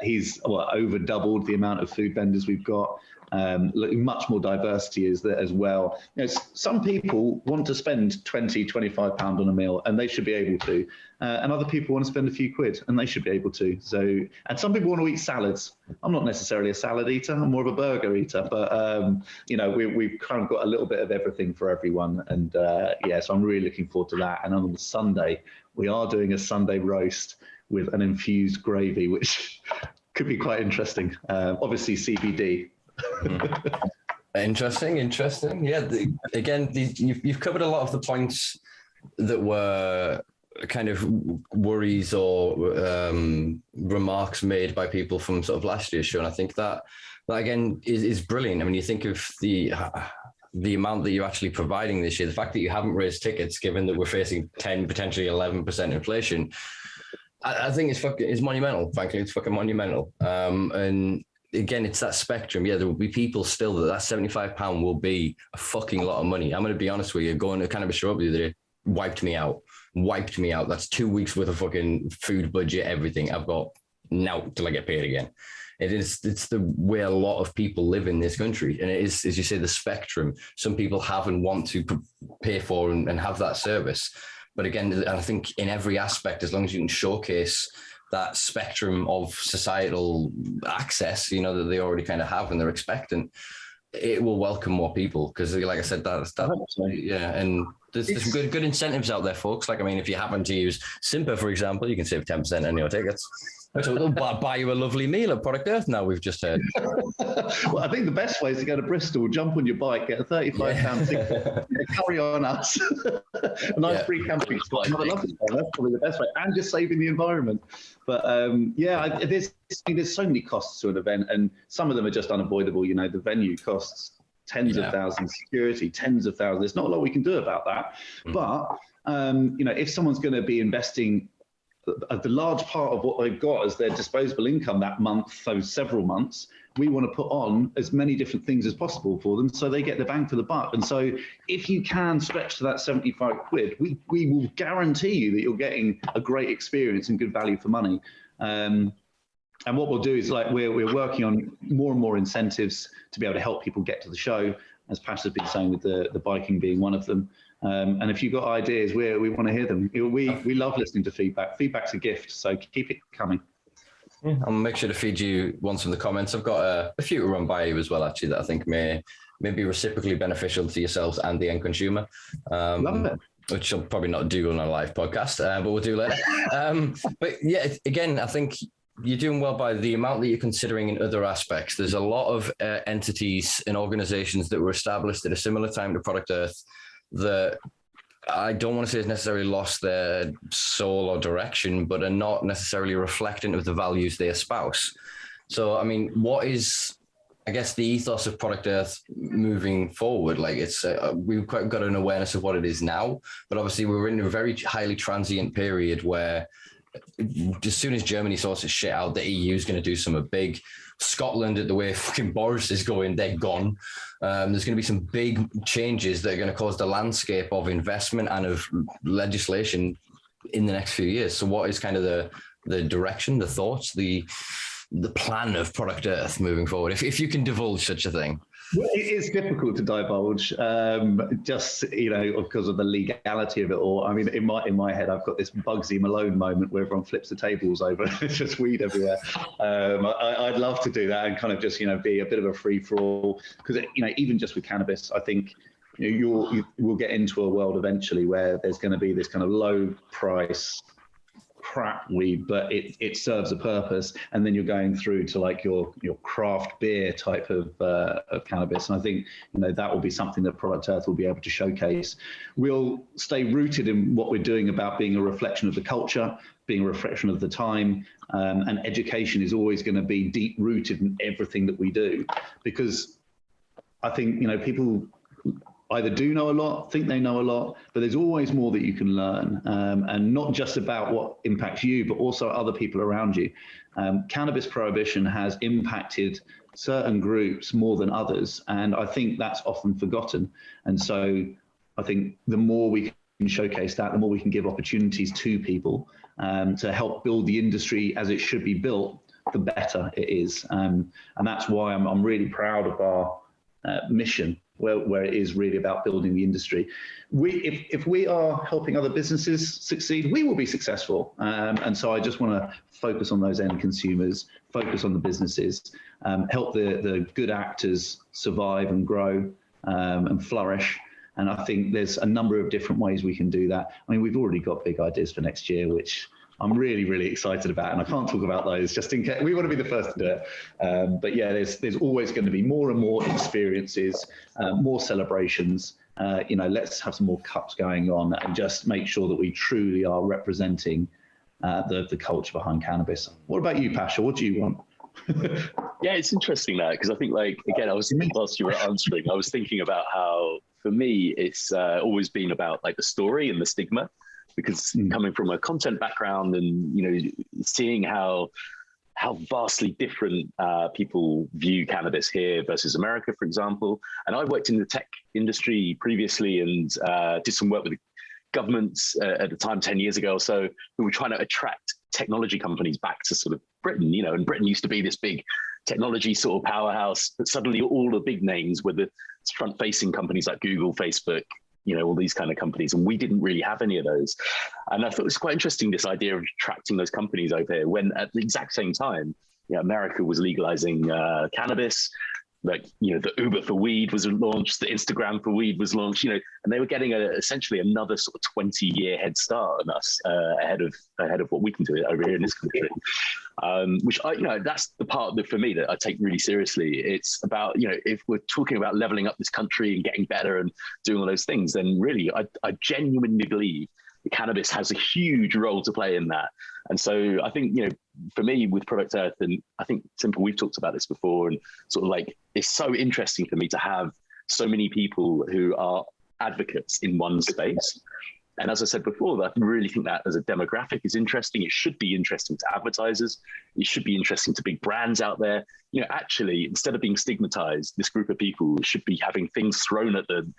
He's over doubled the amount of food vendors we've got. Much more diversity is there as well. Some people want to spend £20-25 on a meal, and they should be able to. And other people want to spend a few quid, and they should be able to. So, and some people want to eat salads. I'm not necessarily a salad eater. I'm more of a burger eater. But we've kind of got a little bit of everything for everyone. And so I'm really looking forward to that. And on the Sunday, we are doing a Sunday roast with an infused gravy, which could be quite interesting. Obviously, CBD. Interesting. Yeah. You've covered a lot of the points that were kind of worries or remarks made by people from sort of last year's show, and I think that again is brilliant. I mean, you think of the amount that you're actually providing this year, the fact that you haven't raised tickets, given that we're facing 10, potentially 11% inflation. I think it's monumental. Frankly, it's fucking monumental. And again, it's that spectrum. Yeah, there will be people still that £75 will be a fucking lot of money. I'm going to be honest with you. Going to cannabis show the other day wiped me out. That's 2 weeks worth of fucking food budget, everything. I've got now till I get paid again. It's the way a lot of people live in this country. And it is, as you say, the spectrum. Some people have and want to pay for and have that service. But again, I think in every aspect, as long as you can showcase that spectrum of societal access, that they already kind of have and they're expectant, it will welcome more people. Because like I said, and there's some good incentives out there, folks. Like, I mean, if you happen to use Simpa, for example, you can save 10% on your tickets. So they'll buy you a lovely meal at Product Earth now, we've just heard. Well, I think the best way is to go to Bristol, jump on your bike, get a £35 ticket, carry on us. A nice free camping spot. That's probably the best way. And just saving the environment. But there's so many costs to an event, and some of them are just unavoidable. The venue costs tens of thousands, security, tens of thousands. There's not a lot we can do about that. But, if someone's going to be investing the large part of what they've got as their disposable income that month, those several months, we want to put on as many different things as possible for them so they get the bang for the buck. And so if you can stretch to that 75 quid, we will guarantee you that you're getting a great experience and good value for money. And what we'll do is, like, we're working on more and more incentives to be able to help people get to the show, as Pash has been saying, with the biking being one of them. And if you've got ideas, we want to hear them. We love listening to feedback. Feedback's a gift, so keep it coming. Yeah, I'll make sure to feed you ones from the comments. I've got a few to run by you as well, actually, that I think may be reciprocally beneficial to yourselves and the end consumer. Love it. Which I'll probably not do on a live podcast, but we'll do later. But yeah, again, I think you're doing well by the amount that you're considering in other aspects. There's a lot of entities and organizations that were established at a similar time to Product Earth that I don't want to say has necessarily lost their soul or direction, but are not necessarily reflecting of the values they espouse. So, I mean, what is, I guess, the ethos of Product Earth moving forward? Like, it's we've quite got an awareness of what it is now, but obviously we're in a very highly transient period where as soon as Germany sorts its shit out, the EU is going to do something big. Scotland, at the way fucking Boris is going, they're gone. There's going to be some big changes that are going to cause the landscape of investment and of legislation in the next few years. So what is kind of the direction, the thoughts, the plan of Product Earth moving forward, if you can divulge such a thing? Well, it is difficult to divulge, just, because of the legality of it all. I mean, in my head, I've got this Bugsy Malone moment where everyone flips the tables over. It's just weed everywhere. I'd love to do that and kind of just, be a bit of a free for all, because even just with cannabis, I think we'll get into a world eventually where there's going to be this kind of low price crap weed, but it serves a purpose, and then you're going through to like your craft beer type of cannabis, and I think that will be something that Product Earth will be able to showcase. We'll stay rooted in what we're doing about being a reflection of the culture, being a reflection of the time, and education is always going to be deep rooted in everything that we do, because I think people either do know a lot, think they know a lot, but there's always more that you can learn, and not just about what impacts you, but also other people around you. Cannabis prohibition has impacted certain groups more than others, and I think that's often forgotten. And so I think the more we can showcase that, the more we can give opportunities to people to help build the industry as it should be built, the better it is. And that's why I'm really proud of our mission, where it is really about building the industry. If we are helping other businesses succeed, we will be successful. And so I just want to focus on those end consumers, focus on the businesses, help the good actors survive and grow and flourish. And I think there's a number of different ways we can do that. I mean, we've already got big ideas for next year, which I'm really, really excited about, and I can't talk about those just in case. We want to be the first to do it. But yeah, there's always going to be more and more experiences, more celebrations. Let's have some more cups going on and just make sure that we truly are representing the culture behind cannabis. What about you, Pasha? What do you want? Yeah, it's interesting that, because I think, again, whilst you were answering, I was thinking about how, for me, it's always been about the story and the stigma. Because coming from a content background and, seeing how vastly different people view cannabis here versus America, for example. And I worked in the tech industry previously and did some work with governments at the time, 10 years ago or so, who were trying to attract technology companies back to sort of Britain, and Britain used to be this big technology sort of powerhouse, but suddenly all the big names were the front-facing companies like Google, Facebook, all these kind of companies. And we didn't really have any of those. And I thought it was quite interesting, this idea of attracting those companies over here, when at the exact same time, America was legalizing cannabis. The Uber for weed was launched, the Instagram for weed was launched, and they were getting essentially another sort of 20-year head start on us, ahead of what we can do over here in this country. Which that's the part that, for me, that I take really seriously. It's about, if we're talking about leveling up this country and getting better and doing all those things, then really, I genuinely believe that cannabis has a huge role to play in that. And so I think, for me with Product Earth, and I think Simpa, we've talked about this before, and sort of it's so interesting for me to have so many people who are advocates in one space. And as I said before, I really think that as a demographic is interesting. It should be interesting to advertisers. It should be interesting to big brands out there. Actually, instead of being stigmatized, this group of people should be having things thrown at them,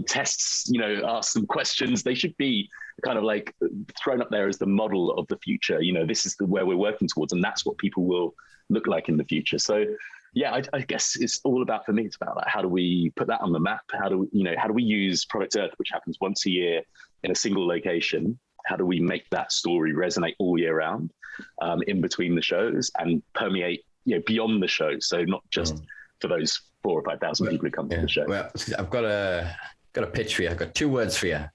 tests, ask them questions. They should be kind of like thrown up there as the model of the future. This is where we're working towards, and that's what people will look like in the future. So yeah, I guess it's all about, for me, it's about like, how do we put that on the map? How do we use Product Earth, which happens once a year in a single location? How do we make that story resonate all year round, in between the shows, and permeate, beyond the show? So not just for those 4,000 or 5,000 people who come to the show. Well, I've got a pitch for you. I've got 2 words for you.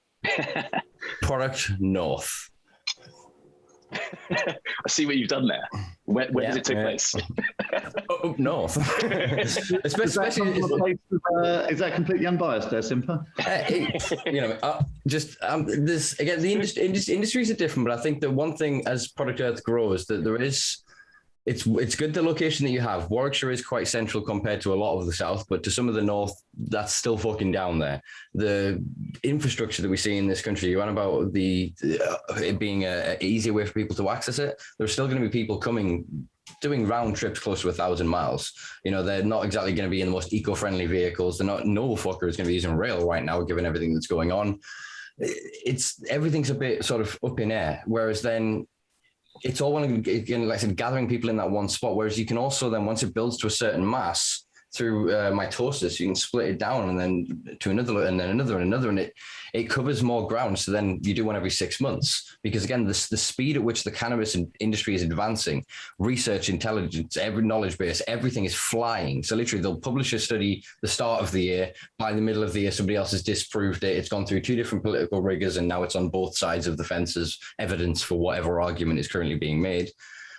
Product North. I see what you've done there. Where does it take place? Up north. Especially, is that completely unbiased there, Simpa? This again, the industries are different, but I think that one thing as Product Earth grows, that there is. It's good the location that you have. Warwickshire is quite central compared to a lot of the south, but to some of the north, that's still fucking down there. The infrastructure that we see in this country, you want about it being an easier way for people to access it. There's still going to be people doing round trips close to 1,000 miles. They're not exactly going to be in the most eco-friendly vehicles. No fucker is going to be using rail right now, given everything that's going on. Everything's a bit sort of up in air. Whereas then, it's all again, like I said, gathering people in that one spot. Whereas you can also then, once it builds to a certain mass through mitosis, you can split it down and then to another and then another and another, and it covers more ground. So then you do one every 6 months, because again, the speed at which the cannabis industry is advancing, research, intelligence, every knowledge base, everything is flying. So literally, they'll publish a study the start of the year. By the middle of the year, somebody else has disproved it. It's gone through 2 different political rigors, and now it's on both sides of the fence as evidence for whatever argument is currently being made.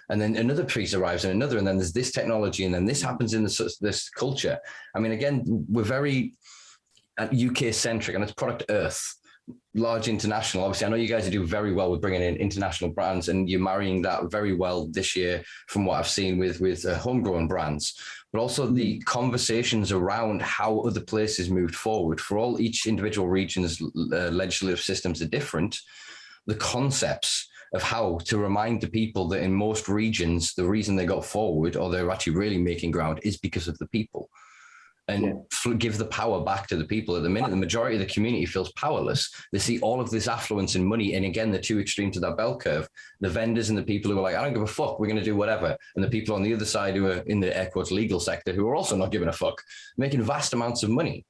And then another piece arrives and another, and then there's this technology, and then this happens in this culture. I mean, again, we're very UK centric, and it's Product Earth, large international. Obviously, I know you guys do very well with bringing in international brands, and you're marrying that very well this year from what I've seen with homegrown brands, but also the conversations around how other places moved forward. For each individual region's legislative systems are different. The concepts of how to remind the people that in most regions, the reason they got forward or they're actually really making ground is because of the people. And give the power back to the people. At the minute, the majority of the community feels powerless. They see all of this affluence and money. And again, the 2 extremes of that bell curve, the vendors and the people who are like, I don't give a fuck, we're going to do whatever. And the people on the other side who are in the air quotes legal sector, who are also not giving a fuck, making vast amounts of money.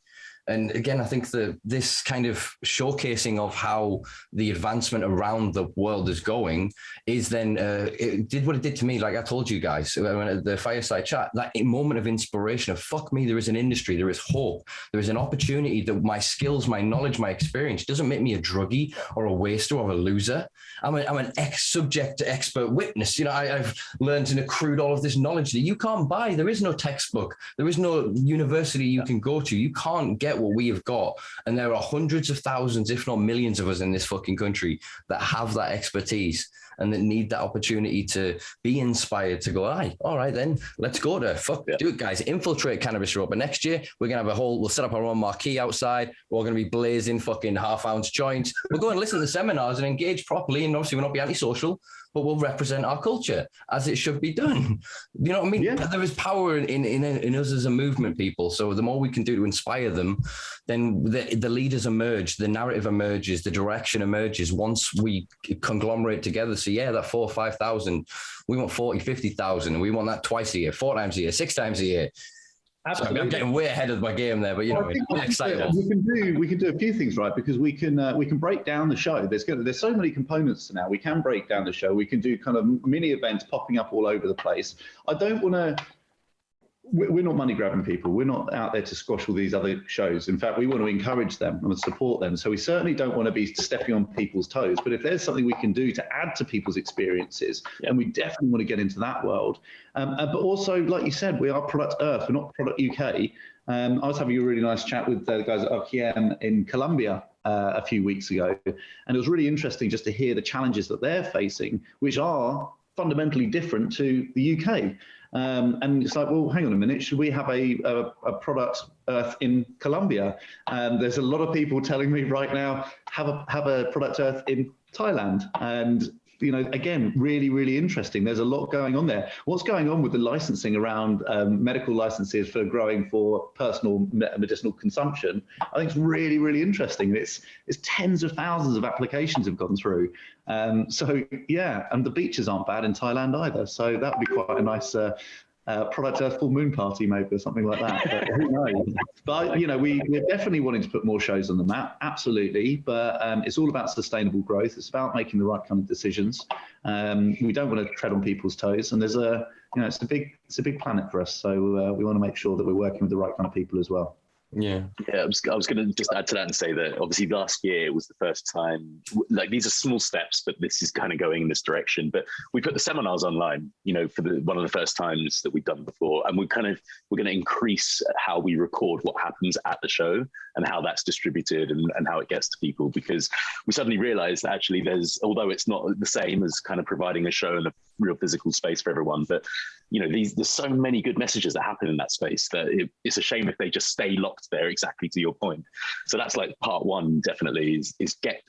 And again, I think that this kind of showcasing of how the advancement around the world is going is then, it did what it did to me. Like I told you guys, when the fireside chat, that moment of inspiration of fuck me, there is an industry, there is hope, there is an opportunity that my skills, my knowledge, my experience doesn't make me a druggie or a waster or a loser. I'm an subject expert witness. I've learned and accrued all of this knowledge that you can't buy. There is no textbook. There is no university you can go to. You can't get what we have got, and there are hundreds of thousands, if not millions of us in this fucking country that have that expertise and that need that opportunity to be inspired to go, all right then, let's go there. Do it, guys. Infiltrate Cannabis Europe. But next year we're gonna have we'll set up our own marquee outside. We're all gonna be blazing fucking half-ounce joints. We'll go and listen to seminars and engage properly, and obviously we'll not be antisocial, but we'll represent our culture as it should be done. You know what I mean? Yeah. There is power in us as a movement, people. So the more we can do to inspire them, then the leaders emerge, the narrative emerges, the direction emerges once we conglomerate together. So yeah, that 4,000 or 5,000, we want 40,000, 50,000, and we want that twice a year, 4 times a year, 6 times a year. Absolutely. So I'm getting way ahead of my game there, but I'm excited. We can do a few things, right? Because we can break down the show. There's so many components to now. We can break down the show. We can do kind of mini events popping up all over the place. I don't want to. We're not money grabbing people. We're not out there to squash all these other shows. In fact, we want to encourage them and support them. So we certainly don't want to be stepping on people's toes. But if there's something we can do to add to people's experiences, then we definitely want to get into that world. But also, like you said, we are Product Earth. We're not Product UK. I was having a really nice chat with the guys at OKM in Colombia a few weeks ago. And it was really interesting just to hear the challenges that they're facing, which are fundamentally different to the UK. And it's like, well, hang on a minute, should we have a product earth in Colombia? There's a lot of people telling me right now, have a product earth in Thailand. And again, really, really interesting. There's a lot going on there. What's going on with the licensing around medical licenses for growing for personal medicinal consumption, I think it's really, really interesting. It's tens of thousands of applications have gone through. So yeah, and the beaches aren't bad in Thailand either. So that would be quite a nice product earth full moon party maybe, or something like that. But who knows? But we're definitely wanting to put more shows on the map, absolutely. But it's all about sustainable growth. It's about making the right kind of decisions. We don't want to tread on people's toes, and there's it's a big planet for us. So we want to make sure that we're working with the right kind of people as well. Yeah. I was going to just add to that and say that obviously last year was the first time, like these are small steps, but this is kind of going in this direction. But we put the seminars online, for one of the first times that we've done before. And we're going to increase how we record what happens at the show and how that's distributed and how it gets to people, because we suddenly realized that actually although it's not the same as kind of providing a show and a real physical space for everyone, but there's so many good messages that happen in that space that it's a shame if they just stay locked there, exactly to your point. So that's like part one, definitely, is get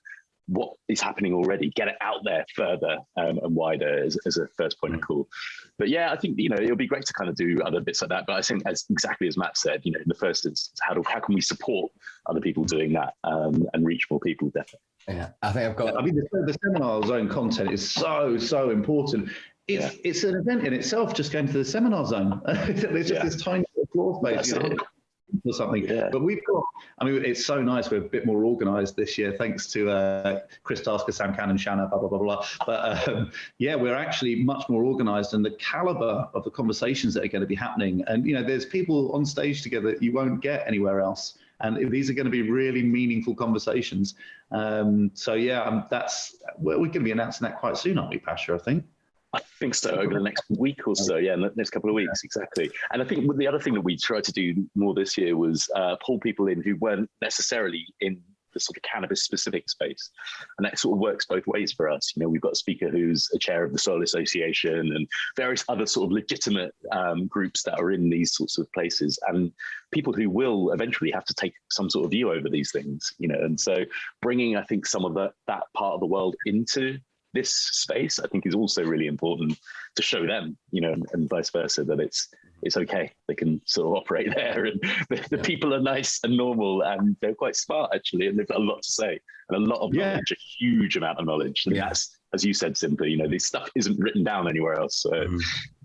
what is happening already, get it out there further and wider as a first point of call. But yeah, I think, it'll be great to kind of do other bits like that. But I think exactly as Matt said, in the first instance, how can we support other people doing that and reach more people, definitely. Yeah, I think the seminar zone content is so important. It's an event in itself, just going to the seminar zone. There's just this tiny floor space or something. Yeah. But we've got, it's so nice. We're a bit more organised this year, thanks to Chris Tasker, Sam Cannon, Shanna, blah, blah, blah, blah. But we're actually much more organised, and the calibre of the conversations that are going to be happening. And, there's people on stage together that you won't get anywhere else. And these are going to be really meaningful conversations. We're going to be announcing that quite soon, aren't we, Pasha, I think? I think so, over the next week or so, in the next couple of weeks, exactly. And I think the other thing that we tried to do more this year was pull people in who weren't necessarily in the sort of cannabis specific space. And that sort of works both ways for us. We've got a speaker who's a chair of the Soil Association and various other sort of legitimate groups that are in these sorts of places, and people who will eventually have to take some sort of view over these things, and so bringing, I think, some of that part of the world into this space, I think, is also really important to show them, and vice versa, that it's okay. They can sort of operate there, and the people are nice and normal, and they're quite smart actually, and they've got a lot to say and a lot of knowledge, a huge amount of knowledge. And that's, as you said, Simpa, this stuff isn't written down anywhere else, so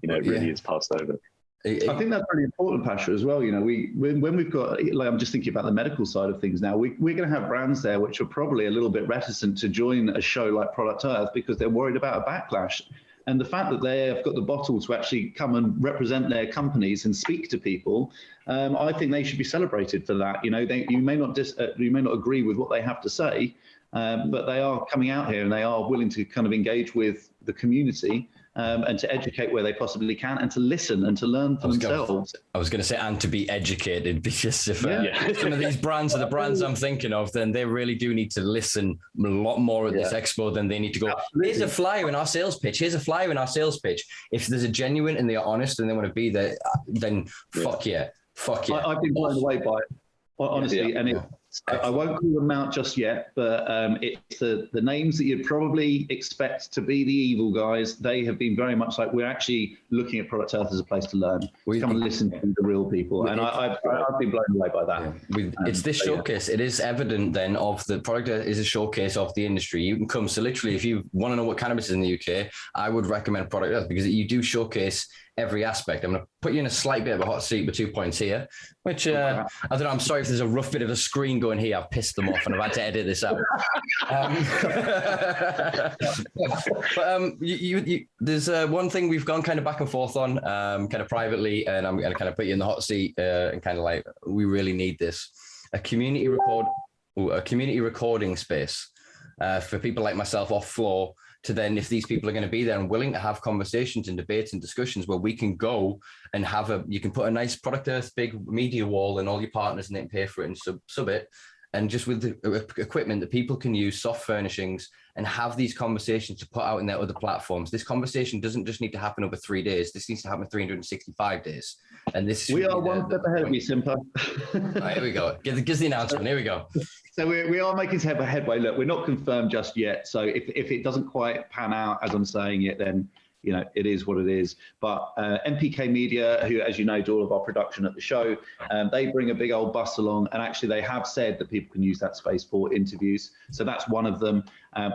it really is passed over. I think that's really important, Pasha, as well. When we've got, I'm just thinking about the medical side of things now, we're going to have brands there which are probably a little bit reticent to join a show like Product Earth because they're worried about a backlash. And the fact that they have got the bottle to actually come and represent their companies and speak to people, I think they should be celebrated for that. You may not agree with what they have to say, but they are coming out here and they are willing to kind of engage with the community. And to educate where they possibly can, and to listen and to learn for themselves. I was going to say, and to be educated, because if some of these brands are the brands I'm thinking of, then they really do need to listen a lot more at this expo than they need to go, here's a flyer in our sales pitch, here's a flyer in our sales pitch. If there's a genuine and they are honest and they want to be there, then fuck yeah. I've been blown away by it, honestly, and I won't call them out just yet, but it's the names that you'd probably expect to be the evil guys. They have been very much like, we're actually looking at Product Earth as a place to learn. Come and listen to the real people. And I've been blown away by that. It's this showcase. It is evident then of the Product Earth is a showcase of the industry. You can come. So literally, if you want to know what cannabis is in the UK, I would recommend Product Earth because you do showcase every aspect. I'm going to put you in a slight bit of a hot seat with 2 points here, which I don't know. I'm sorry if there's a rough bit of a screen going here. I've pissed them off and I've had to edit this out. There's one thing we've gone kind of back and forth on, kind of privately, and I'm going to kind of put you in the hot seat and kind of like, we really need this. A community recording space for people like myself off floor, to then, if these people are going to be there and willing to have conversations and debates and discussions where we can go and have you can put a nice Product Earth big media wall and all your partners and they can pay for it and sub it. and just with the equipment that people can use, soft furnishings, and have these conversations to put out in their other platforms. This conversation doesn't just need to happen over 3 days. This needs to happen 365 days. And this we are one step ahead of you, Simpa. Right, here we go. Gives the announcement. Here we go. So we are making headway. Look, we're not confirmed just yet. So if it doesn't quite pan out as I'm saying it, then it is what it is. But MPK Media, who, as you know, do all of our production at the show, they bring a big old bus along, and actually they have said that people can use that space for interviews. So that's one of them.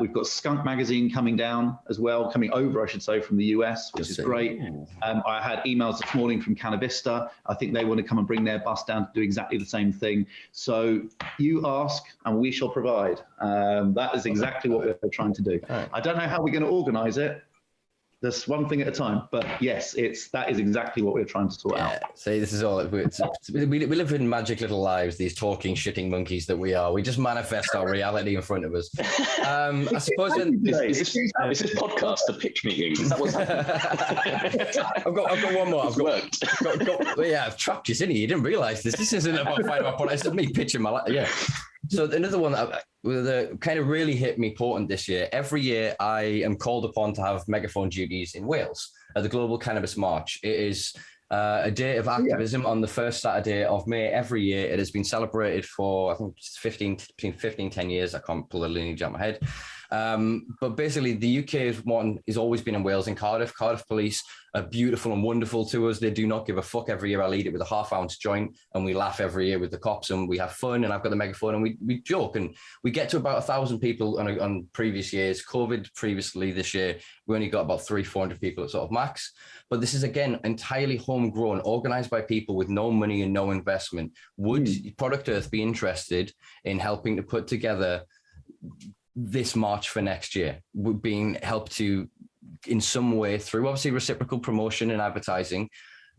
We've got Skunk Magazine coming over, I should say, from the US, which is great. I had emails this morning from Cannabista. I think they want to come and bring their bus down to do exactly the same thing. So you ask and we shall provide. That is exactly what we're trying to do. Right. I don't know how we're going to organize it. That's one thing at a time, but yes, that is exactly what we're trying to sort out. See, this is all. We live in magic little lives. These talking, shitting monkeys that we are. We just manifest our reality in front of us. I suppose. Is this podcast a pitch meeting? Is that what's happening? I've got one more. I've trapped you, didn't you? You didn't realise this. This isn't about finding my product. This is me pitching my life. Yeah. So another one that kind of really hit me important this year. Every year I am called upon to have megaphone duties in Wales at the Global Cannabis March. It is a day of activism on the first Saturday of May every year. It has been celebrated for, I think, 10 years. I can't pull the lineage out of my head. But basically, the UK one has always been in Wales and Cardiff. Cardiff police are beautiful and wonderful to us. They do not give a fuck. Every year I lead it with a half-ounce joint, and we laugh every year with the cops, and we have fun, and I've got the megaphone, and we joke, and we get to about 1,000 people on previous years. COVID previously this year, we only got about 300-400 people at sort of max. But this is, again, entirely homegrown, organized by people with no money and no investment. Would Product Earth be interested in helping to put together this march for next year? We're being helped to, in some way, through obviously reciprocal promotion and advertising,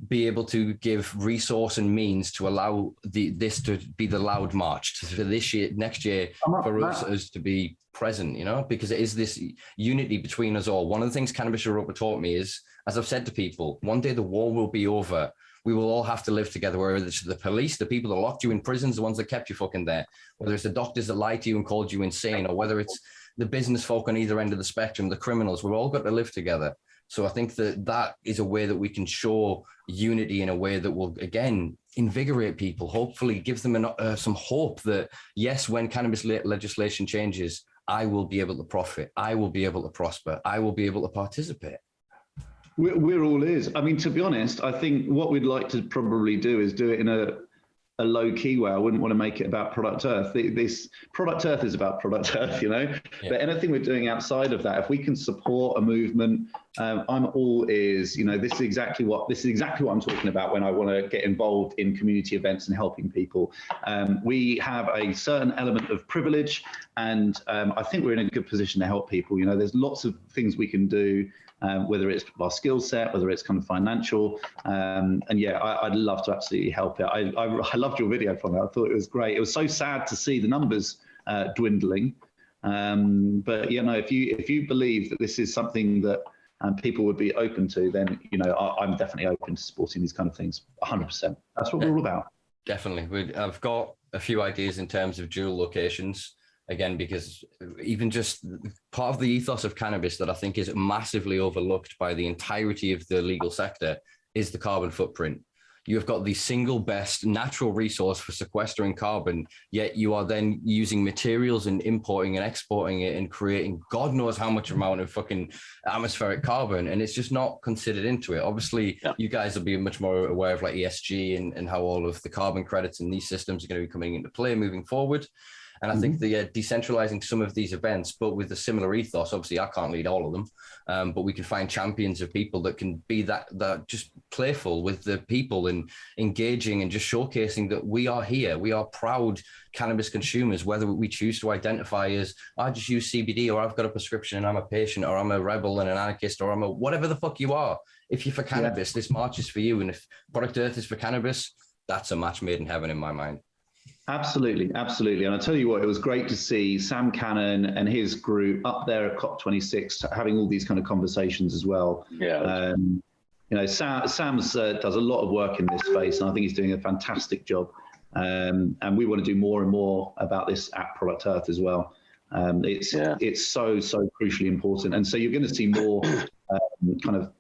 be able to give resource and means to allow this to be the loud march for this year, next year, for us to be present, because it is this unity between us all. One of the things Cannabis Europa taught me is, as I've said to people, one day the war will be over. We will all have to live together, whether it's the police, the people that locked you in prisons, the ones that kept you fucking there, whether it's the doctors that lied to you and called you insane, or whether it's the business folk on either end of the spectrum, the criminals. We've all got to live together. So I think that is a way that we can show unity in a way that will, again, invigorate people, hopefully give them some hope that, yes, when cannabis legislation changes, I will be able to profit, I will be able to prosper, I will be able to participate. We're all ears. I mean, to be honest, I think what we'd like to probably do is do it in a low-key way. I wouldn't want to make it about Product Earth. This Product Earth is about Product Earth, Yeah. But anything we're doing outside of that, if we can support a movement, I'm all ears. This is exactly what I'm talking about when I want to get involved in community events and helping people. We have a certain element of privilege, and I think we're in a good position to help people. There's lots of things we can do. Whether it's our skill set, whether it's kind of financial. I'd love to absolutely help it. I loved your video from it. I thought it was great. It was so sad to see the numbers dwindling. If you believe that this is something that people would be open to, then, I'm definitely open to supporting these kind of things, 100%. That's what we're all about. Definitely. I've got a few ideas in terms of dual locations. Again, because even just part of the ethos of cannabis that I think is massively overlooked by the entirety of the legal sector is the carbon footprint. You have got the single best natural resource for sequestering carbon, yet you are then using materials and importing and exporting it and creating God knows how much amount of fucking atmospheric carbon, and it's just not considered into it. Obviously, you guys will be much more aware of like ESG and how all of the carbon credits and these systems are going to be coming into play moving forward. And I think the decentralizing some of these events, but with a similar ethos, obviously I can't lead all of them, but we can find champions of people that can be that just playful with the people and engaging and just showcasing that we are here. We are proud cannabis consumers, whether we choose to identify as, I just use CBD, or I've got a prescription and I'm a patient, or I'm a rebel and an anarchist, or I'm a whatever the fuck you are. If you're for cannabis, this march is for you. And if Product Earth is for cannabis, that's a match made in heaven in my mind. Absolutely. And I'll tell you what, it was great to see Sam Cannon and his group up there at COP26 having all these kind of conversations as well. Yeah. Sam's does a lot of work in this space, and I think he's doing a fantastic job. And we want to do more and more about this at Product Earth as well. It's so crucially important. And so you're going to see more kind of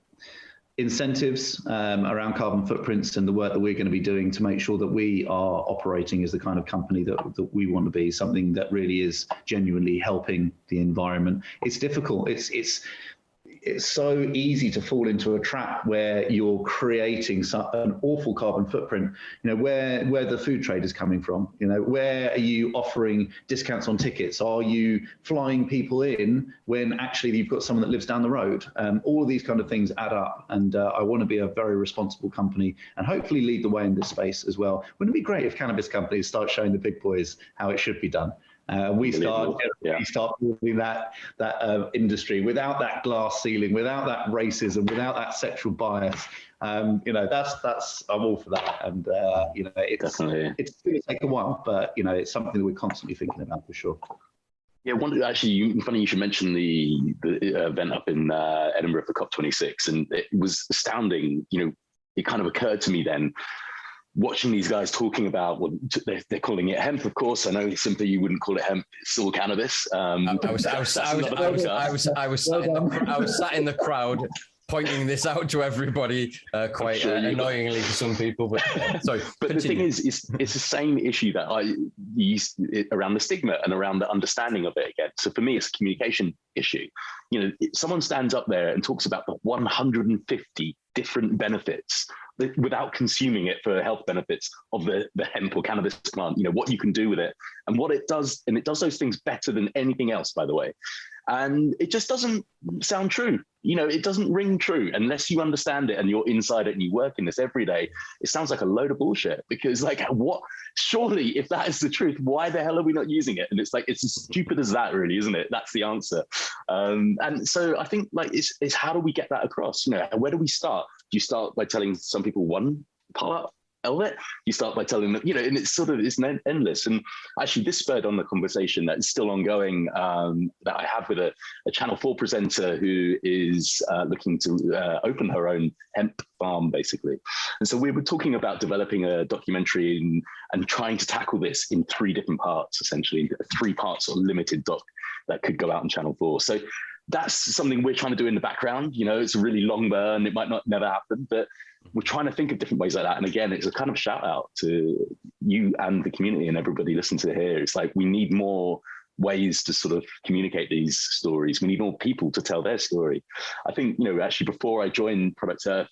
incentives around carbon footprints and the work that we're going to be doing to make sure that we are operating as the kind of company that we want to be, something that really is genuinely helping the environment. It's difficult. It's so easy to fall into a trap where you're creating an awful carbon footprint. Where the food trade is coming from. Where are you offering discounts on tickets? Are you flying people in when actually you've got someone that lives down the road? All of these kind of things add up, and I want to be a very responsible company and hopefully lead the way in this space as well. Wouldn't it be great if cannabis companies start showing the big boys how it should be done? We start building that industry without that glass ceiling, without that racism, without that sexual bias. That's I'm all for that, and it's going to take a while, but it's something that we're constantly thinking about for sure. Yeah, funny you should mention the event up in Edinburgh for COP26, and it was astounding. It kind of occurred to me then, watching these guys talking about, well, they're calling it hemp, of course. I know, Simpa, you wouldn't call it hemp; it's still cannabis. I was sat in the crowd pointing this out to everybody, quite annoyingly for some people. But sorry. But continue. The thing is, it's the same issue that I used around the stigma and around the understanding of it again. So for me, it's a communication issue. Someone stands up there and talks about the 150 different benefits without consuming it for health benefits of the hemp or cannabis plant, what you can do with it and what it does. And it does those things better than anything else, by the way. And it just doesn't sound true. It doesn't ring true unless you understand it and you're inside it and you work in this every day. It sounds like a load of bullshit, because surely if that is the truth, why the hell are we not using it? And it's as stupid as that, really, isn't it? That's the answer. And so I think it's how do we get that across? Where do we start? Do you start by telling some people one part of it? You start by telling them, and it's endless. And actually this spurred on the conversation that is still ongoing, that I have with a Channel 4 presenter who is looking to open her own hemp farm, basically. And so we were talking about developing a documentary and trying to tackle this in 3 different parts, essentially, 3 parts or limited doc that could go out on Channel 4. So that's something we're trying to do in the background. It's a really long burn. It might not never happen, but we're trying to think of different ways like that. And again, it's a kind of shout out to you and the community and everybody listening to here. It's we need more ways to sort of communicate these stories. We need more people to tell their story. I think, actually before I joined Product Earth,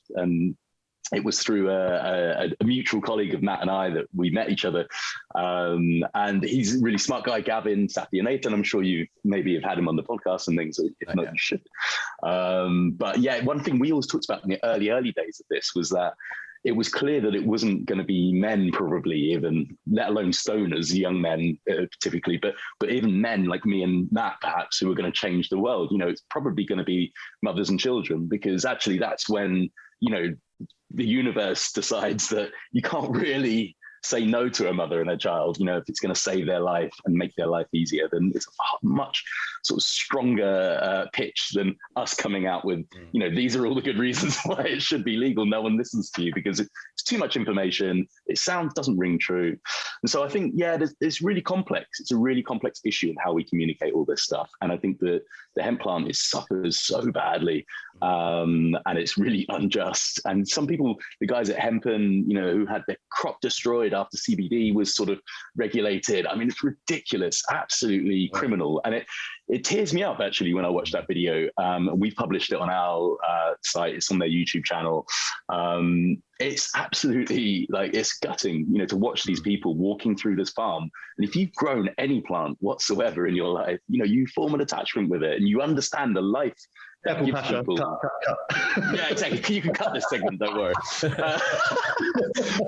it was through a mutual colleague of Matt and I that we met each other. And he's a really smart guy, Gavin Sathianathan. I'm sure you maybe have had him on the podcast and things. If not, you should. But yeah, one thing we always talked about in the early days of this was that it was clear that it wasn't going to be men, probably even, let alone stoners, young men typically, but even men like me and Matt, perhaps, who are going to change the world. It's probably going to be mothers and children, because actually that's when, the universe decides that you can't really say no to a mother and a child. If it's going to save their life and make their life easier, then it's a much sort of stronger pitch than us coming out with, these are all the good reasons why it should be legal. No one listens to you because it's too much information. It doesn't ring true. And so I think, it's really complex. It's a really complex issue in how we communicate all this stuff. And I think that the hemp plant suffers so badly, and it's really unjust. And some people, the guys at Hempen, who had their crop destroyed after CBD was sort of regulated. I mean, it's ridiculous, absolutely criminal. And it tears me up, actually, when I watch that video. We published it on our site. It's on their YouTube channel. It's absolutely it's gutting, to watch these people walking through this farm. And if you've grown any plant whatsoever in your life, you form an attachment with it and you understand the life. Cut. Yeah, exactly. You can cut this segment, don't worry.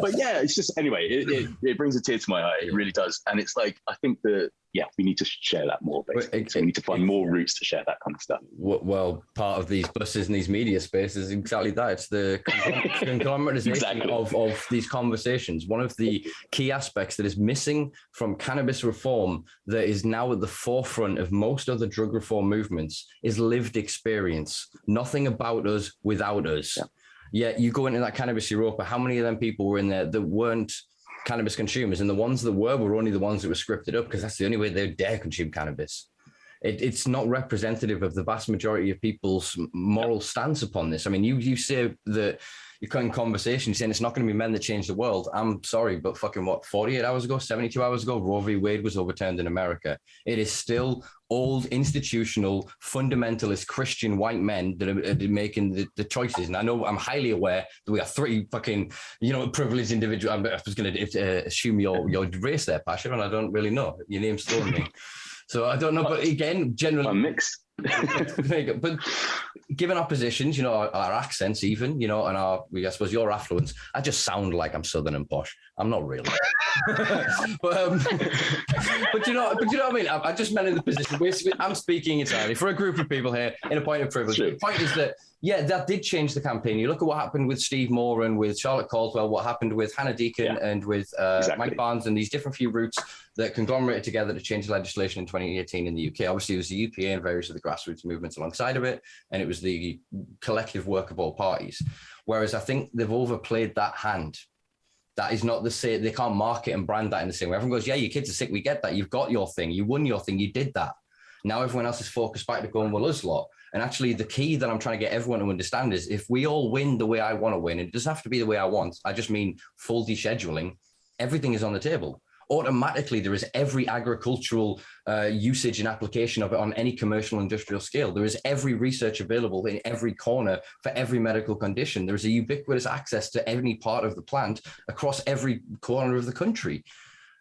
But yeah, it's just, anyway, it brings a tear to my eye. It really does. And it's I think that, we need to share that more, basically. So we need to find more routes to share that kind of stuff. Well, part of these buses and these media spaces is exactly that. It's the conglomeratization of these conversations. One of the key aspects that is missing from cannabis reform that is now at the forefront of most other drug reform movements is lived experience. Nothing about us without us. Yeah, you go into that Cannabis Europa, how many of them people were in there that weren't cannabis consumers, and the ones that were only the ones that were scripted up because that's the only way they dare consume cannabis. It's not representative of the vast majority of people's moral stance upon this. I mean, you say that you're in conversation, you're saying it's not going to be men that change the world. I'm sorry, but fucking 48 hours ago, 72 hours ago, Roe v. Wade was overturned in America. It is still old, institutional, fundamentalist Christian white men that are making the choices. And I know I'm highly aware that we are three fucking, privileged individuals. I was going to assume your race there, Pasha, and I don't really know. Your name's throwing me. So I don't know, but again, generally... A mix. But given our positions, our accents even, and I suppose your affluence, I just sound like I'm Southern and posh. I'm not really. but you know what I mean? I just meant in the position. I'm speaking entirely for a group of people here in a point of privilege. Sure. The point is that, that did change the campaign. You look at what happened with Steve Moore and with Charlotte Caldwell, what happened with Hannah Deacon and with Mike Barnes, and these different few routes that conglomerated together to change legislation in 2018 in the UK. Obviously, it was the UPA and various of the grassroots movements alongside of it, and it was the collective work of all parties. Whereas I think they've overplayed that hand. That is not the same. They can't market and brand that in the same way. Everyone goes, yeah, your kids are sick. We get that. You've got your thing. You won your thing. You did that. Now everyone else is focused back to going, well, us lot. And actually the key that I'm trying to get everyone to understand is if we all win the way I want to win, and it doesn't have to be the way I want, I just mean full descheduling, everything is on the table. Automatically, there is every agricultural usage and application of it on any commercial industrial scale. There is every research available in every corner for every medical condition. There is a ubiquitous access to any part of the plant across every corner of the country.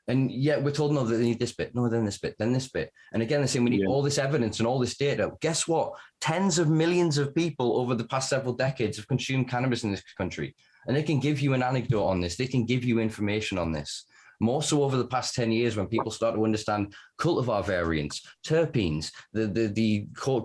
And yet we're told, no, that they need this bit, no, then this bit, then this bit. And again, they're saying we need all this evidence and all this data. Guess what? Tens of millions of people over the past several decades have consumed cannabis in this country. And they can give you an anecdote on this. They can give you information on this. More so over the past 10 years when people start to understand cultivar variants, terpenes, the core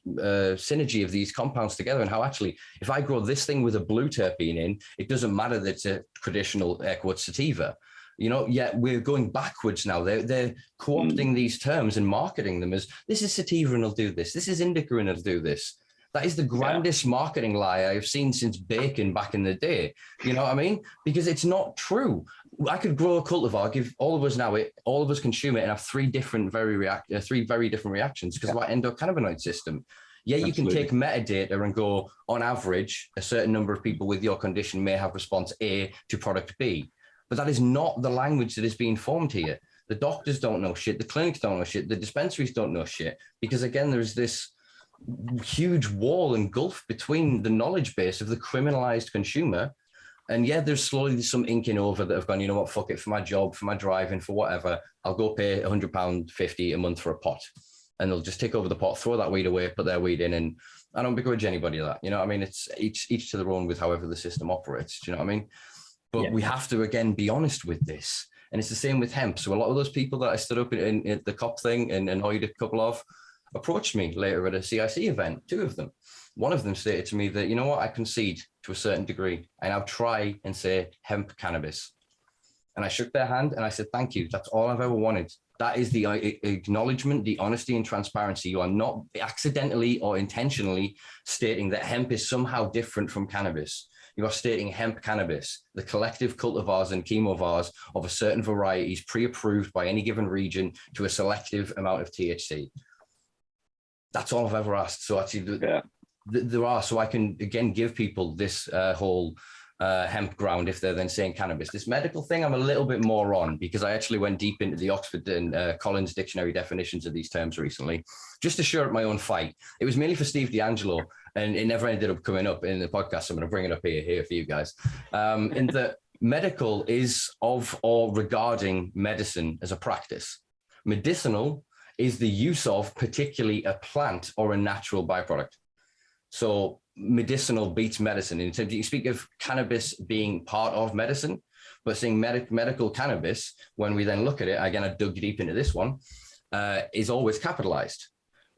synergy of these compounds together, and how actually, if I grow this thing with a blue terpene in, it doesn't matter that it's a traditional air quotes sativa. Yet we're going backwards now. They're co-opting these terms and marketing them as this is sativa and it'll do this. This is indica and it'll do this. That is the grandest marketing lie I've seen since bacon back in the day. You know what I mean? Because it's not true. I could grow a cultivar, give all of us all of us consume it and have three very different reactions because of our endocannabinoid system. Yeah, you can take metadata and go, on average, a certain number of people with your condition may have response A to product B. But that is not the language that is being formed here. The doctors don't know shit. The clinics don't know shit. The dispensaries don't know shit. Because again, there's this huge wall and gulf between the knowledge base of the criminalized consumer. And yeah, there's slowly some inking over that have gone, you know what, fuck it, for my job, for my driving, for whatever, I'll go pay £100.50 a month for a pot. And they'll just take over the pot, throw that weed away, put their weed in. And I don't begrudge anybody that. You know what I mean? It's each to their own with however the system operates. Do you know what I mean? But we have to, again, be honest with this. And it's the same with hemp. So a lot of those people that I stood up in the COP thing and annoyed a couple of approached me later at a CIC event, two of them. One of them stated to me that, you know what, I concede to a certain degree. And I'll try and say hemp cannabis. And I shook their hand and I said, thank you. That's all I've ever wanted. That is the acknowledgement, the honesty and transparency. You are not accidentally or intentionally stating that hemp is somehow different from cannabis. You are stating hemp cannabis, the collective cultivars and chemovars of a certain varieties pre-approved by any given region to a selective amount of THC. That's all I've ever asked. So actually, there are, so I can, again, give people this whole hemp ground if they're then saying cannabis. This medical thing, I'm a little bit more on because I actually went deep into the Oxford and Collins dictionary definitions of these terms recently, just to shore up my own fight. It was mainly for Steve D'Angelo, and it never ended up coming up in the podcast. So I'm going to bring it up here for you guys. In that medical is of or regarding medicine as a practice. Medicinal is the use of particularly a plant or a natural byproduct. So medicinal beats medicine. In terms, you speak of cannabis being part of medicine, but saying medical cannabis, when we then look at it, again, I dug deep into this one, is always capitalized,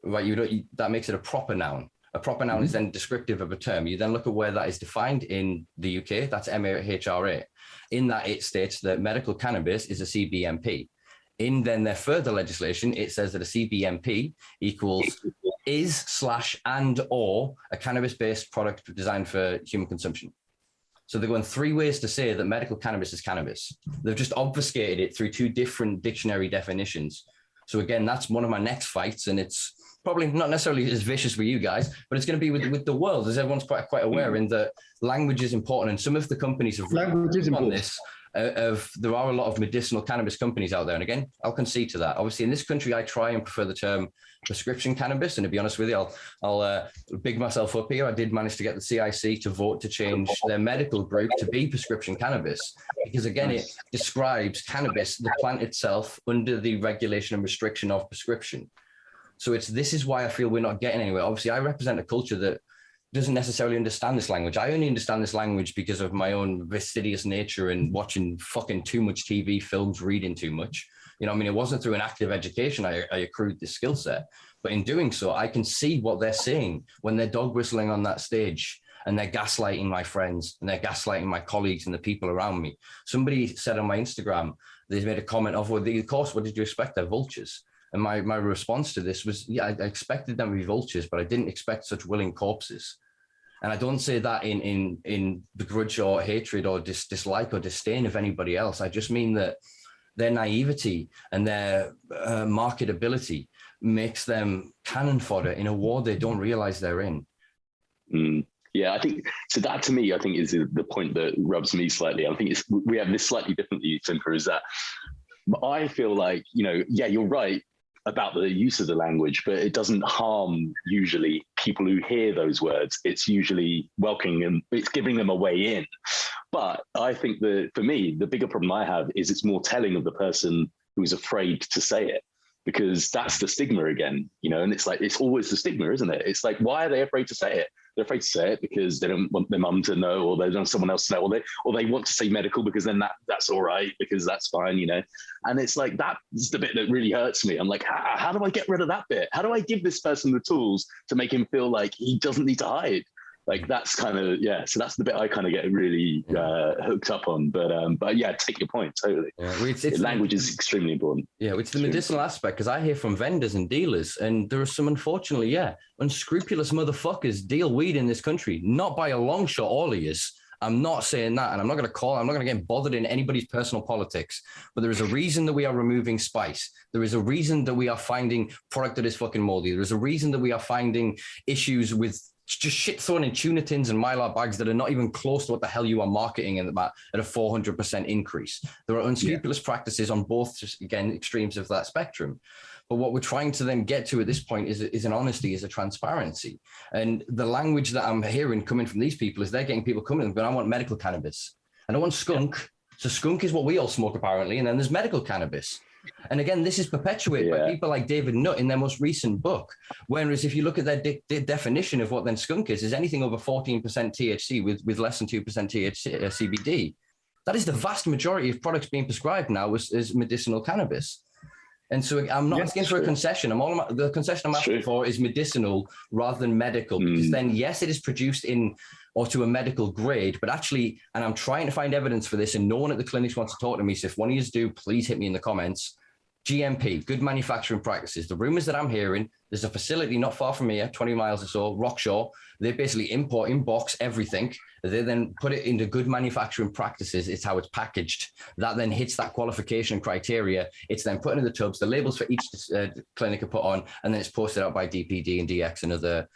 right? That makes it a proper noun. A proper noun is then descriptive of a term. You then look at where that is defined in the UK, that's MHRA. In that, it states that medical cannabis is a CBMP. In then their further legislation, it says that a CBMP equals is/and/or a cannabis-based product designed for human consumption. So they're going 3 ways to say that medical cannabis is cannabis. They've just obfuscated it through 2 different dictionary definitions. So again, that's one of my next fights, and it's probably not necessarily as vicious with you guys, but it's going to be with the world, as everyone's quite aware in that language is important. And some of the companies have on this. There are a lot of medicinal cannabis companies out there. And again, I'll concede to that. Obviously, in this country, I try and prefer the term prescription cannabis. And to be honest with you, I'll big myself up here. I did manage to get the CIC to vote to change their medical group to be prescription cannabis. Because again, it describes cannabis, the plant itself, under the regulation and restriction of prescription. So this is why I feel we're not getting anywhere. Obviously, I represent a culture that doesn't necessarily understand this language. I only understand this language because of my own fastidious nature and watching fucking too much TV, films, reading too much. You know, I mean, it wasn't through an active education I accrued this skill set, but in doing so, I can see what they're saying when they're dog whistling on that stage and they're gaslighting my friends and they're gaslighting my colleagues and the people around me. Somebody said on my Instagram, they made a comment of, well, of course, what did you expect? They're vultures. And my response to this was, yeah, I expected them to be vultures, but I didn't expect such willing corpses. And I don't say that in begrudge or hatred or dislike or disdain of anybody else. I just mean that their naivety and their marketability makes them cannon fodder in a war they don't realize they're in. Yeah, I think, so that to me, I think is the point that rubs me slightly. I think we have this slightly differently, Simpa, is that I feel like, you know, yeah, you're right about the use of the language, but it doesn't harm usually people who hear those words. It's usually welcoming and it's giving them a way in. But I think that for me, the bigger problem I have is it's more telling of the person who's afraid to say it, because that's the stigma again, you know, and it's like, it's always the stigma, isn't it? It's like, why are they afraid to say it? They're afraid to say it because they don't want their mum to know, or they don't want someone else to know, or they want to say medical because then that's all right, because that's fine, you know? And it's like, that's the bit that really hurts me. I'm like, how do I get rid of that bit? How do I give this person the tools to make him feel like he doesn't need to hide? Like, that's kind of, yeah. So that's the bit I kind of get really hooked up on. But yeah, take your point, totally. Yeah, language is extremely important. Yeah, it's the medicinal aspect, because I hear from vendors and dealers, and there are some, unfortunately, unscrupulous motherfuckers deal weed in this country. Not by a long shot, all of yous. I'm not saying that, and I'm not going to get bothered in anybody's personal politics, but there is a reason that we are removing spice. There is a reason that we are finding product that is fucking moldy. There is a reason that we are finding issues with just shit thrown in tuna tins and Mylar bags that are not even close to what the hell you are marketing at a 400% increase. There are unscrupulous practices on both, again, extremes of that spectrum. But what we're trying to then get to at this point is an honesty, is a transparency. And the language that I'm hearing coming from these people is they're getting people coming, but I want medical cannabis. I don't want skunk. Yeah. So skunk is what we all smoke, apparently. And then there's medical cannabis. And again, this is perpetuated by people like David Nutt in their most recent book. Whereas if you look at their definition of what then skunk is anything over 14% THC with less than 2% THC, CBD. That is the vast majority of products being prescribed now is medicinal cannabis. And so I'm not asking for a concession. The concession I'm asking for is medicinal rather than medical, because then, yes, it is produced to a medical grade, but actually, and I'm trying to find evidence for this, and no one at the clinics wants to talk to me. So if one of you do, please hit me in the comments. GMP, good manufacturing practices. The rumors that I'm hearing, there's a facility not far from here, 20 miles or so, Warwickshire. They basically import, inbox everything. They then put it into good manufacturing practices. It's how it's packaged. That then hits that qualification criteria. It's then put in the tubs. The labels for each clinic are put on, and then it's posted out by DPD and DX and other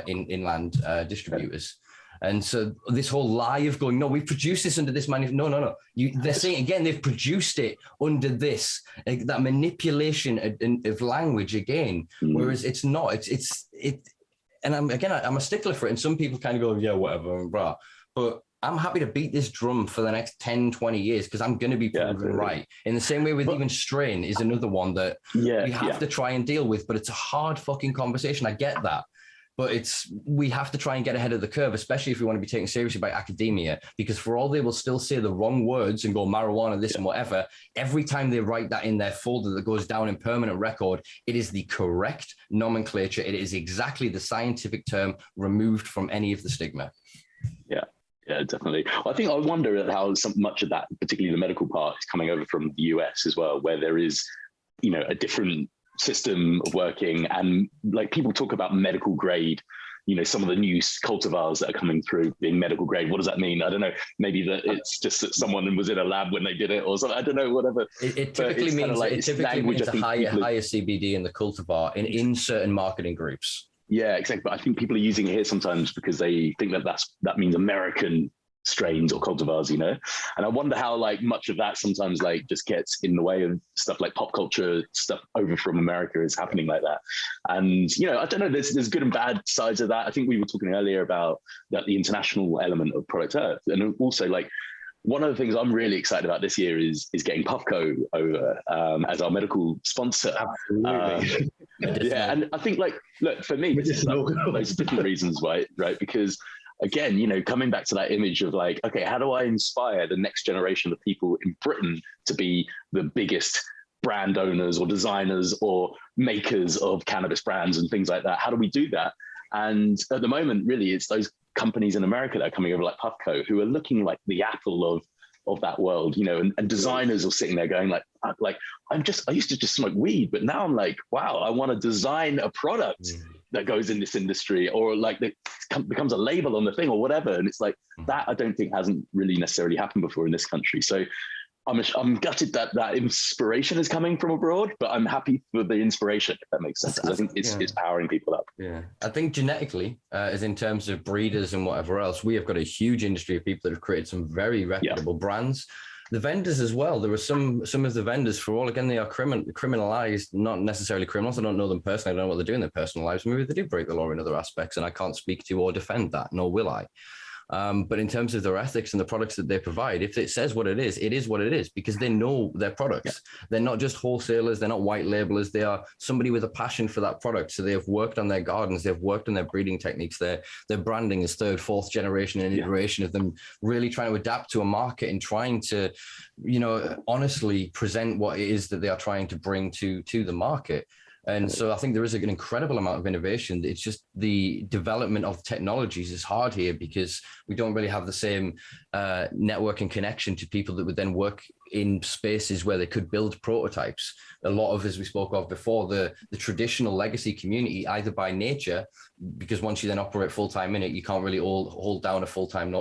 inland distributors. And so this whole lie of going, no, we produced this under this no. They're saying again, they've produced it under this, that manipulation of language again, whereas it's not. And I'm a stickler for it. And some people kind of go, yeah, whatever, brah. But I'm happy to beat this drum for the next 10, 20 years, because I'm going to be proven right. In the same way with even strain is another one that we have to try and deal with, but it's a hard fucking conversation. I get that. But we have to try and get ahead of the curve, especially if we want to be taken seriously by academia, because for all they will still say the wrong words and go marijuana, this and whatever, every time they write that in their folder that goes down in permanent record, it is the correct nomenclature. It is exactly the scientific term removed from any of the stigma. Yeah, definitely. I wonder how much of that, particularly the medical part, is coming over from the US as well, where there is, a different system of working, and like people talk about medical grade some of the new cultivars that are coming through being medical grade. What does that mean? I don't know. Maybe that it's just that someone was in a lab when they did it or something. I don't know, whatever. It typically means a higher CBD in the cultivar in certain marketing groups. Yeah, exactly. But I think people are using it here sometimes because they think that means American strains or cultivars, and I wonder how much of that sometimes just gets in the way of stuff like pop culture stuff over from America is happening like that. And I don't know, there's good and bad sides of that. I think we were talking earlier about that, the international element of Product Earth, and also one of the things I'm really excited about this year is getting Puffco over as our medical sponsor. Absolutely. Yeah, and I think look, for me, this is those different reasons, right? Because again, coming back to that image of okay, how do I inspire the next generation of people in Britain to be the biggest brand owners or designers or makers of cannabis brands and things like that? How do we do that? And at the moment, really, it's those companies in America that are coming over like Puffco who are looking like the Apple of that world, and designers are sitting there going I used to just smoke weed, but now I'm wow, I want to design a product that goes in this industry, or that becomes a label on the thing or whatever. And it's that I don't think hasn't really necessarily happened before in this country. So I'm gutted that inspiration is coming from abroad, but I'm happy for the inspiration, if that makes sense. I think it's powering people up. Yeah, I think genetically, as in terms of breeders and whatever else, we have got a huge industry of people that have created some very reputable brands. The vendors as well. There were some of the vendors, for all, again, they are criminalized, not necessarily criminals. I don't know them personally. I don't know what they do in their personal lives. Maybe they do break the law in other aspects, and I can't speak to or defend that, nor will I. But in terms of their ethics and the products that they provide, if it says what it is what it is, because they know their products. Yeah. They're not just wholesalers. They're not white labelers. They are somebody with a passion for that product. So they have worked on their gardens. They've worked on their breeding techniques. Their branding is third, fourth generation and iteration of them really trying to adapt to a market and trying to, honestly present what it is that they are trying to bring to the market. And so I think there is an incredible amount of innovation. It's just the development of technologies is hard here because we don't really have the same network and connection to people that would then work in spaces where they could build prototypes. A lot of, as we spoke of before, the traditional legacy community, either by nature, because once you then operate full-time in it, you can't really hold down a full-time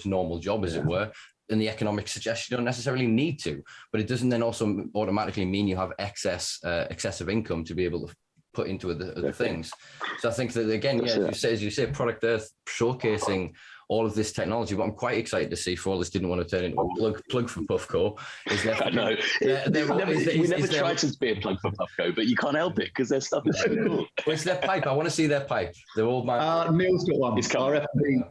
normal job, as it were. And the economic suggests you don't necessarily need to, but it doesn't then also automatically mean you have excessive income to be able to put into other things. So I think that, again, as you say, Product Earth showcasing all of this technology. What I'm quite excited to see, for all this didn't want to turn into a plug for Puffco, is that I know we never tried to be a plug for Puffco, but you can't help it because their stuff is so cool. Well, it's their pipe. I want to see their pipe. They're all my. Neil's got one.